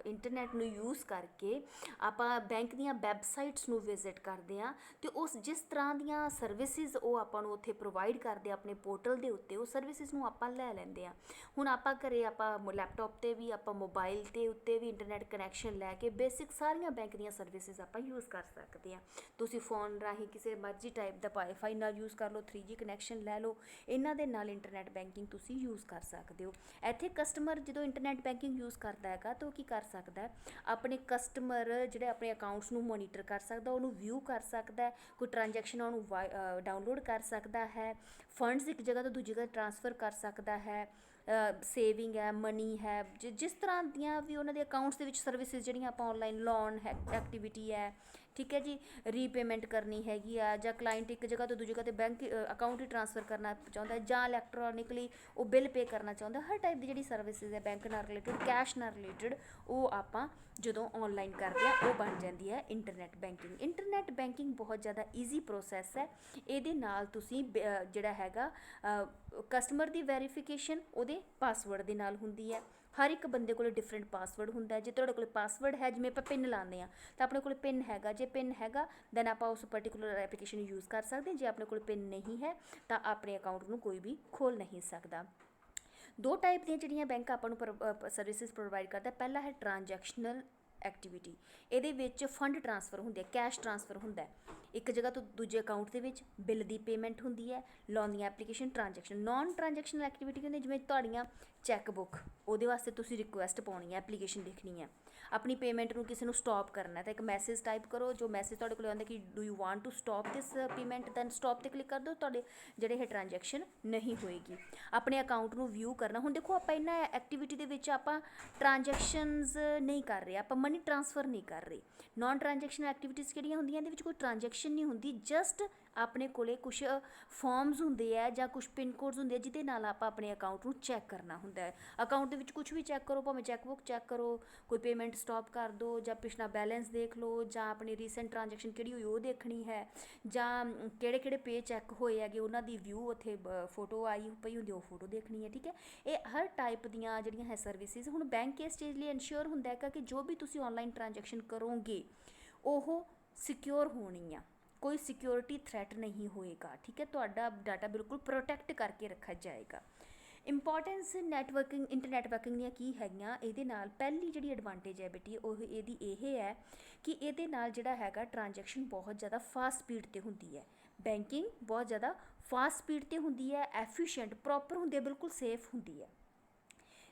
ਇੰਟਰਨੈਟ ਨੂੰ ਯੂਜ਼ ਕਰਕੇ ਆਪਾਂ ਬੈਂਕ ਦੀਆਂ ਵੈਬਸਾਈਟਸ ਨੂੰ ਵਿਜ਼ਿਟ ਕਰਦੇ ਹਾਂ ਅਤੇ ਉਸ ਜਿਸ ਤਰ੍ਹਾਂ ਦੀਆਂ ਸਰਵਿਸਿਜ਼ ਉਹ ਆਪਾਂ ਨੂੰ ਉੱਥੇ ਪ੍ਰੋਵਾਈਡ ਕਰਦੇ ਆਪਣੇ ਪੋਰਟਲ ਦੇ ਉੱਤੇ, ਉਹ ਸਰਵਿਸਿਜ਼ ਨੂੰ ਆਪਾਂ ਲੈ ਲੈਂਦੇ ਹਾਂ। ਹੁਣ ਆਪਾਂ ਘਰੇ ਆਪਾਂ ਲੈਪਟਾਪ 'ਤੇ ਵੀ, ਆਪਾਂ ਮੋਬਾਈਲ ਦੇ ਉੱਤੇ ਵੀ ਇੰਟਰਨੈਟ ਕਨੈਕਸ਼ਨ ਲੈ ਕੇ ਬੇਸਿਕ ਸਾਰੀਆਂ ਬੈਂਕ ਦੀਆਂ ਸਰਵਿਸਿਜ਼ ਆਪਾਂ ਯੂਜ਼ ਕਰ ਸਕਦੇ ਹਾਂ। ਤੁਸੀਂ ਫੋਨ ਰਾਹੀਂ ਕਿਸੇ ਮਰਜ਼ੀ ਟਾਈਪ ਦਾ ਵਾਈਫਾਈ ਨਾਲ ਯੂਜ਼ ਕਰ ਲਓ, 3G ਕਨੈਕਸ਼ਨ ਲੈ ਲਓ, ਇਹਨਾਂ ਦੇ ਨਾਲ ਇੰਟਰਨੈਟ ਬੈਂਕਿੰਗ ਤੁਸੀਂ ਯੂਜ਼ ਕਰ ਸਕਦੇ ਹੋ। ਇੱਥੇ ਕਸਟਮਰ ਜਦੋਂ ਇੰਟਰਨੈਟ ਬੈਂਕਿੰਗ ਯੂਜ਼ ਕਰਦਾ ਹੈਗਾ ਤਾਂ ਉਹ ਕੀ ਕਰ ਸਕਦਾ? ਆਪਣੇ ਕਸਟਮਰ ਜਿਹੜੇ ਆਪਣੇ ਅਕਾਊਂਟਸ ਨੂੰ ਮੋਨੀਟਰ ਕਰ ਸਕਦਾ, ਉਹਨੂੰ ਵਿਊ ਕਰ ਸਕਦਾ, ਕੋਈ ਟ੍ਰਾਂਜੈਕਸ਼ਨ ਉਹਨੂੰ ਡਾਊਨਲੋਡ ਕਰ ਸਕਦਾ ਹੈ, ਫੰਡਸ ਇੱਕ ਜਗ੍ਹਾ ਤੋਂ ਦੂਜੀ ਜਗ੍ਹਾ ਟ੍ਰਾਂਸਫਰ ਕਰ ਸਕਦਾ ਹੈ, ਸੇਵਿੰਗ ਹੈ, ਮਨੀ ਹੈ, ਜਿਸ ਤਰ੍ਹਾਂ ਦੀਆਂ ਵੀ ਉਹਨਾਂ ਦੇ ਅਕਾਊਂਟਸ ਦੇ ਵਿੱਚ ਸਰਵਿਸਿਜ਼ ਜਿਹੜੀਆਂ ਆਪਾਂ ਔਨਲਾਈਨ ਲੋਨ ਹੈ, ਐਕਟੀਵਿਟੀ ਹੈ, ਠੀਕ ਹੈ ਜੀ, ਰੀਪੇਮੈਂਟ ਕਰਨੀ ਹੈਗੀ ਆ, ਜਾਂ ਕਲਾਇੰਟ ਇੱਕ ਜਗ੍ਹਾ ਤੋਂ ਦੂਜੀ ਜਗ੍ਹਾ 'ਤੇ ਬੈਂਕ ਅਕਾਊਂਟ ਹੀ ਟ੍ਰਾਂਸਫਰ ਕਰਨਾ ਚਾਹੁੰਦਾ, ਜਾਂ ਇਲੈਕਟ੍ਰੋਨਿਕਲੀ ਉਹ ਬਿੱਲ ਪੇ ਕਰਨਾ ਚਾਹੁੰਦਾ, ਹਰ ਟਾਈਪ ਦੀ ਜਿਹੜੀ ਸਰਵਿਸਿਜ਼ ਹੈ ਬੈਂਕ ਨਾਲ ਰਿਲੇਟਡ, ਕੈਸ਼ ਨਾਲ ਰਿਲੇਟਡ, ਉਹ ਆਪਾਂ ਜਦੋਂ ਔਨਲਾਈਨ ਕਰਦੇ ਹਾਂ ਉਹ ਬਣ ਜਾਂਦੀ ਹੈ ਇੰਟਰਨੈਟ ਬੈਂਕਿੰਗ। ਇੰਟਰਨੈਟ ਬੈਂਕਿੰਗ ਬਹੁਤ ਜ਼ਿਆਦਾ ਈਜ਼ੀ ਪ੍ਰੋਸੈਸ ਹੈ। ਇਹਦੇ ਨਾਲ ਤੁਸੀਂ ਜਿਹੜਾ ਹੈਗਾ ਕਸਟਮਰ ਦੀ ਵੈਰੀਫਿਕੇਸ਼ਨ ਉਹਦੇ ਪਾਸਵਰਡ ਦੇ ਨਾਲ ਹੁੰਦੀ ਹੈ। ਹਰ ਇੱਕ ਬੰਦੇ ਕੋਲ ਡਿਫਰੈਂਟ ਪਾਸਵਰਡ ਹੁੰਦਾ। ਜੇ ਤੁਹਾਡੇ ਕੋਲ ਪਾਸਵਰਡ ਹੈ, ਜਿਵੇਂ ਆਪਾਂ ਪਿੰਨ ਲਾਉਂਦੇ ਹਾਂ ਤਾਂ ਆਪਣੇ ਕੋਲ ਪਿੰਨ ਹੈਗਾ, ਜੇ ਪਿੰਨ ਹੈਗਾ ਦੈਨ ਆਪਾਂ ਉਸ ਪਰਟੀਕੂਲਰ ਐਪਲੀਕੇਸ਼ਨ ਨੂੰ ਯੂਜ਼ ਕਰ ਸਕਦੇ। ਜੇ ਆਪਣੇ ਕੋਲ ਪਿੰਨ ਨਹੀਂ ਹੈ ਤਾਂ ਆਪਣੇ ਅਕਾਊਂਟ ਨੂੰ ਕੋਈ ਵੀ ਖੋਲ੍ਹ ਨਹੀਂ ਸਕਦਾ। ਦੋ ਟਾਈਪ ਦੀਆਂ ਜਿਹੜੀਆਂ ਬੈਂਕ ਆਪਾਂ ਨੂੰ ਸਰਵਿਸਿਜ਼ ਪ੍ਰੋਵਾਈਡ ਕਰਦਾ, ਪਹਿਲਾ ਹੈ ਟ੍ਰਾਂਜੈਕਸ਼ਨਲ ਐਕਟੀਵਿਟੀ। ਇਹਦੇ ਵਿੱਚ ਫੰਡ ਟ੍ਰਾਂਸਫਰ ਹੁੰਦੇ, ਕੈਸ਼ ਟ੍ਰਾਂਸਫਰ ਹੁੰਦਾ ਇੱਕ ਜਗ੍ਹਾ ਤੋਂ ਦੂਜੇ ਅਕਾਊਂਟ ਦੇ ਵਿੱਚ, ਬਿੱਲ ਦੀ ਪੇਮੈਂਟ ਹੁੰਦੀ ਹੈ, ਲੋਨ ਦੀਆਂ ਐਪਲੀਕੇਸ਼ਨ, ਟ੍ਰਾਂਜੈਕਸ਼ਨ। ਨੋਨ ਟ੍ਰਾਂਜੈਕਸ਼ਨਲ ਐਕਟੀਵਿਟੀ ਹੁੰਦੀ ਜਿਵੇਂ ਤੁਹਾਡੀਆਂ ਚੈੱਕ ਬੁੱਕ, ਉਹਦੇ ਵਾਸਤੇ ਤੁਸੀਂ ਰਿਕੁਐਸਟ ਪਾਉਣੀ ਹੈ, ਐਪਲੀਕੇਸ਼ਨ ਲਿਖਣੀ ਹੈ, ਆਪਣੀ ਪੇਮੈਂਟ ਨੂੰ ਕਿਸੇ ਨੂੰ ਸਟੋਪ ਕਰਨਾ ਤਾਂ ਇੱਕ ਮੈਸੇਜ ਟਾਈਪ ਕਰੋ, ਜੋ ਮੈਸੇਜ ਤੁਹਾਡੇ ਕੋਲ ਆਉਂਦਾ ਕਿ do you want to stop this payment, then stop 'ਤੇ ਕਲਿੱਕ ਕਰ ਦਿਓ, ਤੁਹਾਡੇ ਜਿਹੜੇ ਇਹ ਟ੍ਰਾਂਜੈਕਸ਼ਨ ਨਹੀਂ ਹੋਏਗੀ। ਆਪਣੇ ਅਕਾਊਂਟ ਨੂੰ ਵਿਊ ਕਰਨਾ, ਹੁਣ ਦੇਖੋ ਆਪਾਂ ਇਹਨਾਂ ਐਕਟੀਵਿਟੀ ਦੇ ਵਿੱਚ ਆਪਾਂ ਟ੍ਰਾਂਜੈਕਸ਼ਨਸ ਨਹੀਂ ਕਰ ਰਹੇ, ਆਪਾਂ ਮਨੀ ਟ੍ਰਾਂਸਫਰ ਨਹੀਂ ਕਰ ਰਹੇ। ਨੋਨ ਟ੍ਰਾਂਜੈਕਸ਼ਨਲ ਐਕਟੀਵਿਟੀਜ਼ ਕਿਹੜੀਆਂ ਹੁੰਦੀਆਂ, ਇਹਦੇ ਵਿੱਚ ਕੋਈ ਟ੍ਰਾਂਜੈਕਸ਼ਨ ਨਹੀਂ ਹੁੰਦੀ, ਜਸਟ ਆਪਣੇ ਕੋਲੇ ਕੁਛ ਫਾਰਮਸ ਹੁੰਦੇ ਆ ਜਾਂ ਕੁਛ ਪਿੰਨ ਕੋਡਸ ਹੁੰਦੇ ਆ ਜਿਹਦੇ ਨਾਲ ਆਪਾਂ ਆਪਣੇ ਅਕਾਊਂਟ ਨੂੰ ਚੈੱਕ ਕਰਨਾ ਹੁੰਦਾ ਹੈ। ਅਕਾਊਂਟ ਦੇ ਵਿੱਚ ਕੁਛ ਵੀ ਚੈੱਕ ਕਰੋ, ਭਾਵੇਂ ਚੈੱਕਬੁੱਕ ਚੈੱਕ ਕਰੋ, ਕੋਈ ਪੇਮੈਂਟ ਸਟੋਪ ਕਰ ਦਿਓ, ਜਾਂ ਪਿਛਲਾ ਬੈਲੈਂਸ ਦੇਖ ਲਓ, ਜਾਂ ਆਪਣੀ ਰੀਸੈਂਟ ਟ੍ਰਾਂਜੈਕਸ਼ਨ ਕਿਹੜੀ ਹੋਈ ਉਹ ਦੇਖਣੀ ਹੈ, ਜਾਂ ਕਿਹੜੇ ਕਿਹੜੇ ਪੇ ਚੈੱਕ ਹੋਏ ਹੈਗੇ ਉਹਨਾਂ ਦੀ ਵਿਊ ਉੱਥੇ ਫੋਟੋ ਆਈ ਪਈ ਹੁੰਦੀ, ਉਹ ਫੋਟੋ ਦੇਖਣੀ ਹੈ। ਠੀਕ ਹੈ, ਇਹ ਹਰ ਟਾਈਪ ਦੀਆਂ ਜਿਹੜੀਆਂ ਹੈ ਸਰਵਿਸਿਜ਼। ਹੁਣ ਬੈਂਕ ਇਸ ਚੀਜ਼ ਲਈ ਇਨਸ਼ੋਰ ਹੁੰਦਾ ਹੈਗਾ ਕਿ ਜੋ ਵੀ ਤੁਸੀਂ ਔਨਲਾਈਨ ਟ੍ਰਾਂਜੈਕਸ਼ਨ ਕਰੋਗੇ ਉਹ ਸਿਕਿਉਰ ਹੋਣੀ ਆ, ਕੋਈ ਸਿਕਿਉਰਿਟੀ ਥ੍ਰੈਟ ਨਹੀਂ ਹੋਏਗਾ। ਠੀਕ ਹੈ, ਤੁਹਾਡਾ ਡਾਟਾ ਬਿਲਕੁਲ ਪ੍ਰੋਟੈਕਟ ਕਰਕੇ ਰੱਖਿਆ ਜਾਏਗਾ। ਇੰਪੋਰਟੈਂਸ ਨੈਟਵਰਕਿੰਗ, ਇੰਟਰਨੈਟ ਵਰਕਿੰਗ ਦੀਆਂ ਕੀ ਹੈਗੀਆਂ ਇਹਦੇ ਨਾਲ? ਪਹਿਲੀ ਜਿਹੜੀ ਐਡਵਾਂਟੇਜ ਹੈ ਬੇਟੀ ਉਹ ਇਹਦੀ ਇਹ ਹੈ ਕਿ ਇਹਦੇ ਨਾਲ ਜਿਹੜਾ ਹੈਗਾ ਟ੍ਰਾਂਜੈਕਸ਼ਨ ਬਹੁਤ ਜ਼ਿਆਦਾ ਫਾਸਟ ਸਪੀਡ 'ਤੇ ਹੁੰਦੀ ਹੈ। ਬੈਂਕਿੰਗ ਬਹੁਤ ਜ਼ਿਆਦਾ ਫਾਸਟ ਸਪੀਡ 'ਤੇ ਹੁੰਦੀ ਹੈ, ਐਫੀਸ਼ੀਐਂਟ ਪ੍ਰੋਪਰ ਹੁੰਦੀ ਹੈ, ਬਿਲਕੁਲ ਸੇਫ ਹੁੰਦੀ ਹੈ।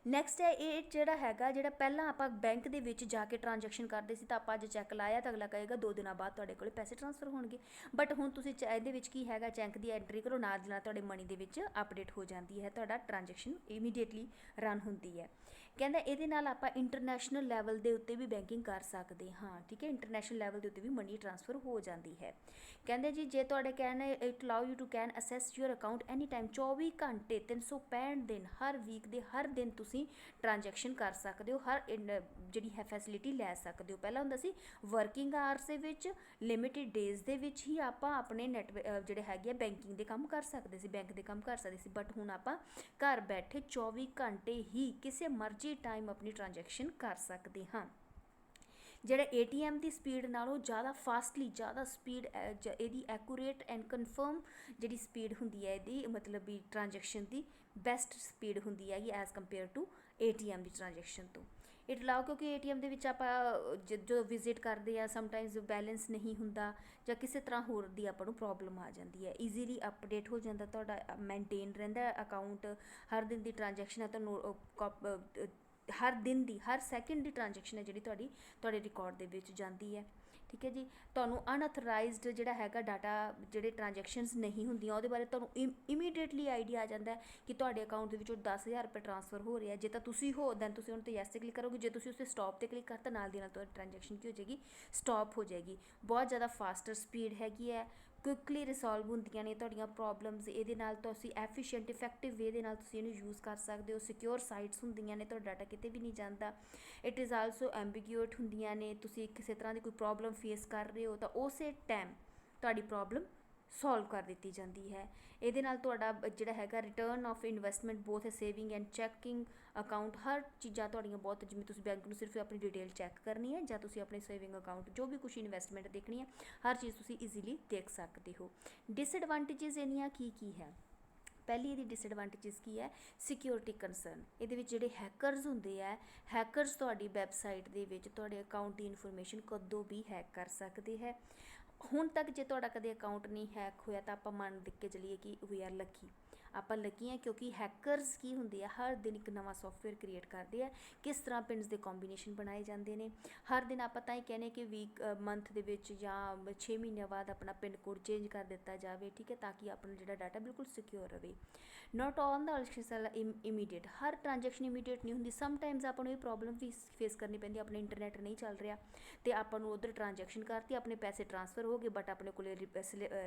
ਨੈਕਸਟ ਹੈ ਇਹ ਜਿਹੜਾ ਹੈਗਾ, ਜਿਹੜਾ ਪਹਿਲਾਂ ਆਪਾਂ ਬੈਂਕ ਦੇ ਵਿੱਚ ਜਾ ਕੇ ਟ੍ਰਾਂਜੈਕਸ਼ਨ ਕਰਦੇ ਸੀ ਤਾਂ ਆਪਾਂ ਅੱਜ ਚੈੱਕ ਲਾਇਆ ਤਾਂ ਅਗਲਾ ਕਹੇਗਾ 2 ਦਿਨਾਂ ਬਾਅਦ ਤੁਹਾਡੇ ਕੋਲ ਪੈਸੇ ਟ੍ਰਾਂਸਫਰ ਹੋਣਗੇ, ਬਟ ਹੁਣ ਤੁਸੀਂ ਇਹਦੇ ਵਿੱਚ ਕੀ ਹੈਗਾ, ਚੈੱਕ ਦੀ ਐਂਟਰੀ ਕਰੋ, ਨਾਲ ਦੀ ਨਾਲ ਤੁਹਾਡੇ ਮਨੀ ਦੇ ਵਿੱਚ ਅਪਡੇਟ ਹੋ ਜਾਂਦੀ ਹੈ, ਤੁਹਾਡਾ ਟ੍ਰਾਂਜੈਕਸ਼ਨ ਇਮੀਡੀਏਟਲੀ ਰਨ ਹੁੰਦੀ ਹੈ। ਕਹਿੰਦਾ ਇਹਦੇ ਨਾਲ ਆਪਾਂ ਇੰਟਰਨੈਸ਼ਨਲ ਲੈਵਲ ਦੇ ਉੱਤੇ ਵੀ ਬੈਂਕਿੰਗ ਕਰ ਸਕਦੇ ਹਾਂ, ਠੀਕ ਹੈ, ਇੰਟਰਨੈਸ਼ਨਲ ਲੈਵਲ ਦੇ ਉੱਤੇ ਵੀ ਮਨੀ ਟ੍ਰਾਂਸਫਰ ਹੋ ਜਾਂਦੀ ਹੈ। ਕਹਿੰਦੇ ਜੀ ਜੇ ਤੁਹਾਡੇ ਕਹਿਣਾ it allow you to can access your account any time, 24 ਘੰਟੇ 365 ਦਿਨ ਹਰ ਵੀਕ ਦੇ ਹਰ ਦਿਨ ਤੁਸੀਂ ਟ੍ਰਾਂਜੈਕਸ਼ਨ ਕਰ ਸਕਦੇ ਹੋ, ਹਰ ਜਿਹੜੀ ਹੈ ਫੈਸਿਲਿਟੀ ਲੈ ਸਕਦੇ ਹੋ। ਪਹਿਲਾਂ ਹੁੰਦਾ ਸੀ ਵਰਕਿੰਗ ਆਵਰਸ ਦੇ ਵਿੱਚ ਲਿਮਿਟਿਡ ਡੇਜ਼ ਦੇ ਵਿੱਚ ਹੀ ਆਪਾਂ ਆਪਣੇ ਜਿਹੜੇ ਹੈਗੇ ਆ ਬੈਂਕਿੰਗ ਦੇ ਕੰਮ ਕਰ ਸਕਦੇ ਸੀ, ਬੈਂਕ ਦੇ ਕੰਮ ਕਰ ਸਕਦੇ ਸੀ, ਬਟ ਹੁਣ ਆਪਾਂ ਘਰ ਬੈਠੇ 24 ਘੰਟੇ ਹੀ ਕਿਸੇ ਮਰਜ਼ੀ ਟਾਈਮ ਆਪਣੀ ਟ੍ਰਾਂਜੈਕਸ਼ਨ ਕਰ ਸਕਦੇ ਹਾਂ। ਜਿਹੜਾ ATM ਦੀ ਸਪੀਡ ਨਾਲੋਂ ਜ਼ਿਆਦਾ ਫਾਸਟਲੀ, ਜ਼ਿਆਦਾ ਸਪੀਡ ਇਹਦੀ ਐਕੂਰੇਟ ਐਂਡ ਕਨਫਰਮ ਜਿਹੜੀ ਸਪੀਡ ਹੁੰਦੀ ਹੈ ਇਹਦੀ ਮਤਲਬ ਵੀ ਟ੍ਰਾਂਜੈਕਸ਼ਨ ਦੀ ਬੈਸਟ ਸਪੀਡ ਹੁੰਦੀ ਹੈਗੀ as compare to ATM the transaction ਤੋਂ। ਇਟ ਅਲਾਓ ਕਿਉਂਕਿ ATM ਦੇ ਵਿੱਚ ਆਪਾਂ ਜਦੋਂ ਵਿਜ਼ਿਟ ਕਰਦੇ ਆ ਸਮਟਾਈਮਸ ਬੈਲੈਂਸ ਨਹੀਂ ਹੁੰਦਾ ਜਾਂ ਕਿਸੇ ਤਰ੍ਹਾਂ ਹੋਰ ਦੀ ਆਪਾਂ ਨੂੰ ਪ੍ਰੋਬਲਮ ਆ ਜਾਂਦੀ ਹੈ, ਈਜ਼ੀਲੀ ਅਪਡੇਟ ਹੋ ਜਾਂਦਾ, ਤੁਹਾਡਾ ਮੇਨਟੇਨ ਰਹਿੰਦਾ ਅਕਾਊਂਟ, ਹਰ ਦਿਨ ਦੀ ਟ੍ਰਾਂਜੈਕਸ਼ਨ ਹੈ ਤੁਹਾਨੂੰ ਹਰ ਦਿਨ ਦੀ ਹਰ ਸੈਕਿੰਡ ਦੀ ਟ੍ਰਾਂਜੈਕਸ਼ਨ ਹੈ ਜਿਹੜੀ ਤੁਹਾਡੇ ਰਿਕਾਰਡ ਦੇ ਵਿੱਚ ਜਾਂਦੀ ਹੈ, ਠੀਕ ਹੈ ਜੀ। ਤੁਹਾਨੂੰ ਅਨਅਥੋਰਾਈਜ਼ਡ ਜਿਹੜਾ ਹੈਗਾ ਡਾਟਾ ਜਿਹੜੇ ਟ੍ਰਾਂਜੈਕਸ਼ਨਸ ਨਹੀਂ ਹੁੰਦੀਆਂ ਉਹਦੇ ਬਾਰੇ ਤੁਹਾਨੂੰ ਇਮੀਡੀਏਟਲੀ ਆਈਡੀਆ ਆ ਜਾਂਦਾ ਕਿ ਤੁਹਾਡੇ ਅਕਾਊਂਟ ਦੇ ਵਿੱਚੋਂ 10,000 ਰੁਪਏ ਟ੍ਰਾਂਸਫਰ ਹੋ ਰਿਹਾ। ਜੇ ਤਾਂ ਤੁਸੀਂ ਹੋ ਦੈਨ ਤੁਸੀਂ ਉਹਨਾਂ 'ਤੇ ਯੈਸ 'ਤੇ ਕਲਿੱਕ ਕਰੋਗੇ, ਜੇ ਤੁਸੀਂ ਉਸ 'ਤੇ ਸਟਾਪ 'ਤੇ ਕਲਿੱਕ ਕਰਤਾ ਨਾਲ ਦੀ ਨਾਲ ਤੁਹਾਡੀ ਟ੍ਰਾਂਜੈਕਸ਼ਨ ਕੀ ਹੋ ਜਾਏਗੀ, ਸਟਾਪ ਹੋ ਜਾਏਗੀ। ਬਹੁਤ ਜ਼ਿਆਦਾ ਫਾਸਟਰ ਸਪੀਡ ਹੈਗੀ ਹੈ, ਕੁਇਕਲੀ ਰਿਸੋਲਵ ਹੁੰਦੀਆਂ ਨੇ ਤੁਹਾਡੀਆਂ ਪ੍ਰੋਬਲਮਸ, ਇਹਦੇ ਨਾਲ ਤੁਸੀਂ ਐਫੀਸ਼ੀਐਂਟ ਇਫੈਕਟਿਵ ਵੇ ਦੇ ਨਾਲ ਤੁਸੀਂ ਇਹਨੂੰ ਯੂਜ਼ ਕਰ ਸਕਦੇ ਹੋ। ਸਿਕਿਉਰ ਸਾਈਟਸ ਹੁੰਦੀਆਂ ਨੇ, ਤੁਹਾਡਾ ਡਾਟਾ ਕਿਤੇ ਵੀ ਨਹੀਂ ਜਾਂਦਾ। ਇਟ ਇਜ਼ ਆਲਸੋ ਐਂਬੀਗਿਊਟ ਹੁੰਦੀਆਂ ਨੇ, ਤੁਸੀਂ ਕਿਸੇ ਤਰ੍ਹਾਂ ਦੀ ਕੋਈ ਪ੍ਰੋਬਲਮ ਫੇਸ ਕਰ ਰਹੇ ਹੋ ਤਾਂ ਉਸੇ ਟਾਈਮ ਤੁਹਾਡੀ ਪ੍ਰੋਬਲਮ ਸੋਲਵ ਕਰ ਦਿੱਤੀ ਜਾਂਦੀ ਹੈ। ਇਹਦੇ ਨਾਲ ਤੁਹਾਡਾ ਜਿਹੜਾ ਹੈਗਾ return of investment both saving and checking account, ਹਰ ਚੀਜ਼ਾਂ ਤੁਹਾਡੀਆਂ ਬਹੁਤ, ਜਿਵੇਂ ਤੁਸੀਂ ਬੈਂਕ ਨੂੰ ਸਿਰਫ ਆਪਣੀ ਡਿਟੇਲ ਚੈੱਕ ਕਰਨੀ ਹੈ ਜਾਂ ਤੁਸੀਂ ਆਪਣੇ ਸੇਵਿੰਗ ਅਕਾਊਂਟ ਜੋ ਵੀ ਕੁਛ ਇਨਵੈਸਟਮੈਂਟ ਦੇਖਣੀ ਹੈ ਹਰ ਚੀਜ਼ ਤੁਸੀਂ ਈਜ਼ੀਲੀ ਦੇਖ ਸਕਦੇ ਹੋ। ਡਿਸਐਡਵਾਂਟੇਜਸ ਇਹਦੀਆਂ ਕੀ ਹੈ? ਪਹਿਲੀ ਇਹਦੀ ਡਿਸਐਡਵਾਂਟੇਜਸ ਕੀ ਹੈ? Security concern. ਇਹਦੇ ਵਿੱਚ ਜਿਹੜੇ ਹੈਕਰਸ ਹੁੰਦੇ ਆ, ਹੈਕਰਸ ਤੁਹਾਡੀ ਵੈਬਸਾਈਟ ਦੇ ਵਿੱਚ ਤੁਹਾਡੇ ਅਕਾਊਂਟ ਦੀ ਇਨਫੋਰਮੇਸ਼ਨ ਕਦੋਂ ਵੀ ਹੈਕ ਕਰ ਸਕਦੇ ਹੈ। ਹੁਣ ਤੱਕ ਜੇ ਤੁਹਾਡਾ ਕਦੇ ਅਕਾਊਂਟ ਨਹੀਂ ਹੈਕ ਹੋਇਆ ਤਾਂ ਆਪਾਂ ਮੰਨ ਕੇ ਚੱਲੀਏ ਕਿ ਵੀ ਆਰ ਲੱਕੀ, ਆਪਾਂ ਲੱਕੀ ਹਾਂ, ਕਿਉਂਕਿ ਹੈਕਰਸ ਕੀ ਹੁੰਦੇ ਆ ਹਰ ਦਿਨ ਇੱਕ ਨਵਾਂ ਸੋਫਟਵੇਅਰ ਕ੍ਰੀਏਟ ਕਰਦੇ ਆ, ਕਿਸ ਤਰ੍ਹਾਂ ਪਿੰਸ ਦੇ ਕੰਬੀਨੇਸ਼ਨ ਬਣਾਏ ਜਾਂਦੇ ਨੇ ਹਰ ਦਿਨ। ਆਪਾਂ ਤਾਂ ਇਹ ਕਹਿੰਦੇ ਕਿ ਵੀਕ ਮੰਥ ਦੇ ਵਿੱਚ ਜਾਂ 6 ਮਹੀਨਿਆਂ ਬਾਅਦ ਆਪਣਾ ਪਿੰਨ ਕੋਡ ਚੇਂਜ ਕਰ ਦਿੱਤਾ ਜਾਵੇ, ਠੀਕ ਹੈ, ਤਾਂ ਕਿ ਆਪਣਾ ਜਿਹੜਾ ਡਾਟਾ ਬਿਲਕੁਲ ਸਿਕਿਉਰ ਰਹੇ। ਨੋਟ ਆਨ ਦਾ ਇਮੀਡੀਏਟ, ਹਰ ਟ੍ਰਾਂਜੈਕਸ਼ਨ ਇਮੀਡੀਏਟ ਨਹੀਂ ਹੁੰਦੀ। ਸਮਟਾਈਮਸ ਆਪਾਂ ਨੂੰ ਇਹ ਪ੍ਰੋਬਲਮ ਵੀ ਫੇਸ ਕਰਨੀ ਪੈਂਦੀ, ਆਪਣਾ ਇੰਟਰਨੈਟ ਨਹੀਂ ਚੱਲ ਰਿਹਾ ਅਤੇ ਆਪਾਂ ਨੂੰ ਉੱਧਰ ਟ੍ਰਾਂਜੈਕਸ਼ਨ ਕਰਤੀ, ਆਪਣੇ ਪੈਸੇ ਟ੍ਰਾਂਸਫਰ ਹੋ ਗਏ ਬਟ ਆਪਣੇ ਕੋਲ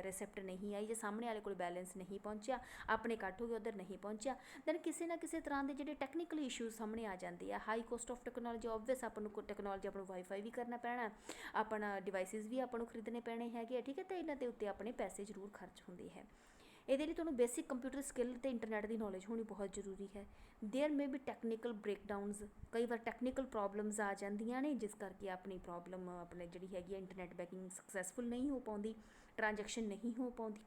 ਰਿਸਿਪਟ ਨਹੀਂ ਆਈ ਜਾਂ ਸਾਹਮਣੇ ਵਾਲੇ ਕੋਲ ਬੈਲੈਂਸ ਨਹੀਂ ਪਹੁੰਚਿਆ, ਆਪਣੇ ਕੱਟ ਹੋ ਗਏ ਉੱਧਰ ਨਹੀਂ ਪਹੁੰਚਿਆ। ਦੈਨ ਕਿਸੇ ਨਾ ਕਿਸੇ ਤਰ੍ਹਾਂ ਦੇ ਜਿਹੜੇ ਟੈਕਨੀਕਲ ਇਸ਼ੂਜ਼ ਸਾਹਮਣੇ ਆ ਜਾਂਦੇ ਆ। High cost of technology, obvious ਆਪਾਂ ਨੂੰ ਟੈਕਨੋਲੋਜੀ, ਆਪਾਂ ਨੂੰ ਵਾਈਫਾਈ ਵੀ ਕਰਨਾ ਪੈਣਾ, ਆਪਣਾ ਡਿਵਾਈਸਿਸ ਵੀ ਆਪਾਂ ਨੂੰ ਖਰੀਦਣੇ ਪੈਣੇ ਹੈਗੇ ਆ, ਠੀਕ ਹੈ, ਅਤੇ ਇਹਨਾਂ ਦੇ ਉੱਤੇ ਆਪਣੇ ਪੈਸੇ ਜ਼ਰੂਰ ਖਰਚ ਹੁੰਦੇ ਹੈ। ਇਹਦੇ ਲਈ ਤੁਹਾਨੂੰ ਬੇਸਿਕ ਕੰਪਿਊਟਰ ਸਕਿੱਲ ਅਤੇ ਇੰਟਰਨੈਟ ਦੀ ਨੌਲੇਜ ਹੋਣੀ ਬਹੁਤ ਜ਼ਰੂਰੀ ਹੈ। ਦੇਅਰ ਮੇ ਬੀ ਟੈਕਨੀਕਲ ਬ੍ਰੇਕਡਾਊਨਸ, ਕਈ ਵਾਰ ਟੈਕਨੀਕਲ ਪ੍ਰੋਬਲਮਸ ਆ ਜਾਂਦੀਆਂ ਨੇ ਜਿਸ ਕਰਕੇ ਆਪਣੀ ਪ੍ਰੋਬਲਮ ਆਪਣੇ ਜਿਹੜੀ ਹੈਗੀ ਹੈ ਇੰਟਰਨੈਟ ਬੈਂਕਿੰਗ ਸਕਸੈਸਫੁਲ ਨਹੀਂ ਹੋ ਪਾਉਂਦੀ, ਟ੍ਰਾਂਜੈਕਸ਼ਨ ਨਹੀਂ ਹੋ ਪਾਉਂਦੀ।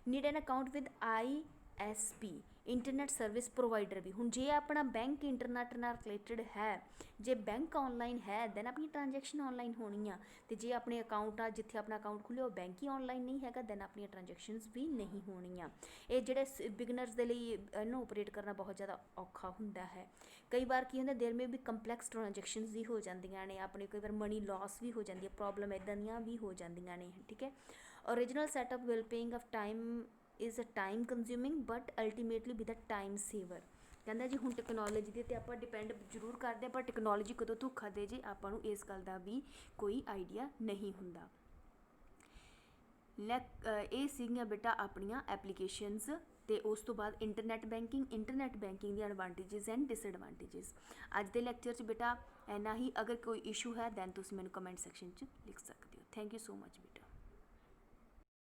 Need an account with ISP, internet service provider ਵੀ। ਹੁਣ ਜੇ ਆਪਣਾ ਬੈਂਕ ਇੰਟਰਨੈਟ ਨਾਲ ਰਿਲੇਟਡ ਹੈ, ਜੇ ਬੈਂਕ ਔਨਲਾਈਨ ਹੈ ਦੈਨ ਆਪਣੀ ਟ੍ਰਾਂਜੈਕਸ਼ਨ ਔਨਲਾਈਨ ਹੋਣੀ ਆ, ਅਤੇ ਜੇ ਆਪਣੇ ਅਕਾਊਂਟ ਆ ਜਿੱਥੇ ਆਪਣਾ ਅਕਾਊਂਟ ਖੁੱਲ੍ਹਿਆ ਉਹ ਬੈਂਕ ਹੀ ਔਨਲਾਈਨ ਨਹੀਂ ਹੈਗਾ ਦੈਨ ਆਪਣੀਆਂ ਟ੍ਰਾਂਜੈਕਸ਼ਨਸ ਵੀ ਨਹੀਂ ਹੋਣੀਆਂ। ਇਹ ਜਿਹੜੇ ਬਿਗਨਰਸ ਦੇ ਲਈ ਇਹਨੂੰ ਓਪਰੇਟ ਕਰਨਾ ਬਹੁਤ ਜ਼ਿਆਦਾ ਔਖਾ ਹੁੰਦਾ ਹੈ। ਕਈ ਵਾਰ ਕੀ ਹੁੰਦਾ, ਦੇਰ ਮੇ ਵੀ ਕੰਪਲੈਕਸ ਟ੍ਰਾਂਜੈਕਸ਼ਨਸ ਵੀ ਹੋ ਜਾਂਦੀਆਂ ਨੇ, ਆਪਣੇ ਕਈ ਵਾਰ ਮਨੀ ਲਾਸ ਵੀ ਹੋ ਜਾਂਦੀ ਹੈ, ਪ੍ਰੋਬਲਮ ਇੱਦਾਂ ਦੀਆਂ ਵੀ ਹੋ ਜਾਂਦੀਆਂ ਨੇ, ਠੀਕ ਹੈ। Original setup will paying of time is a time consuming but ultimately with a time saver. ਕਹਿੰਦਾ ਜੀ ਹੁਣ ਟੈਕਨੋਲੋਜੀ ਦੇ ਉੱਤੇ ਆਪਾਂ ਡਿਪੈਂਡ ਜ਼ਰੂਰ ਕਰਦੇ ਹਾਂ ਪਰ ਟੈਕਨੋਲੋਜੀ ਕਦੋਂ ਧੋਖਾ ਦੇ ਜੇ ਆਪਾਂ ਨੂੰ ਇਸ ਗੱਲ ਦਾ ਵੀ ਕੋਈ ਆਈਡੀਆ ਨਹੀਂ ਹੁੰਦਾ। ਇਹ ਸੀਗੀਆਂ ਬੇਟਾ ਆਪਣੀਆਂ ਐਪਲੀਕੇਸ਼ਨਸ, ਅਤੇ ਉਸ ਤੋਂ ਬਾਅਦ internet banking the advantages and disadvantages. ਅੱਜ ਦੇ ਲੈਕਚਰ 'ਚ ਬੇਟਾ ਇੰਨਾ ਹੀ। ਅਗਰ ਕੋਈ ਇਸ਼ੂ ਹੈ ਦੈਨ ਤੁਸੀਂ ਮੈਨੂੰ ਕਮੈਂਟ ਸੈਕਸ਼ਨ 'ਚ ਲਿਖ ਸਕਦੇ ਹੋ। ਥੈਂਕ ਯੂ ਸੋ ਮਚ ਬੇਟਾ।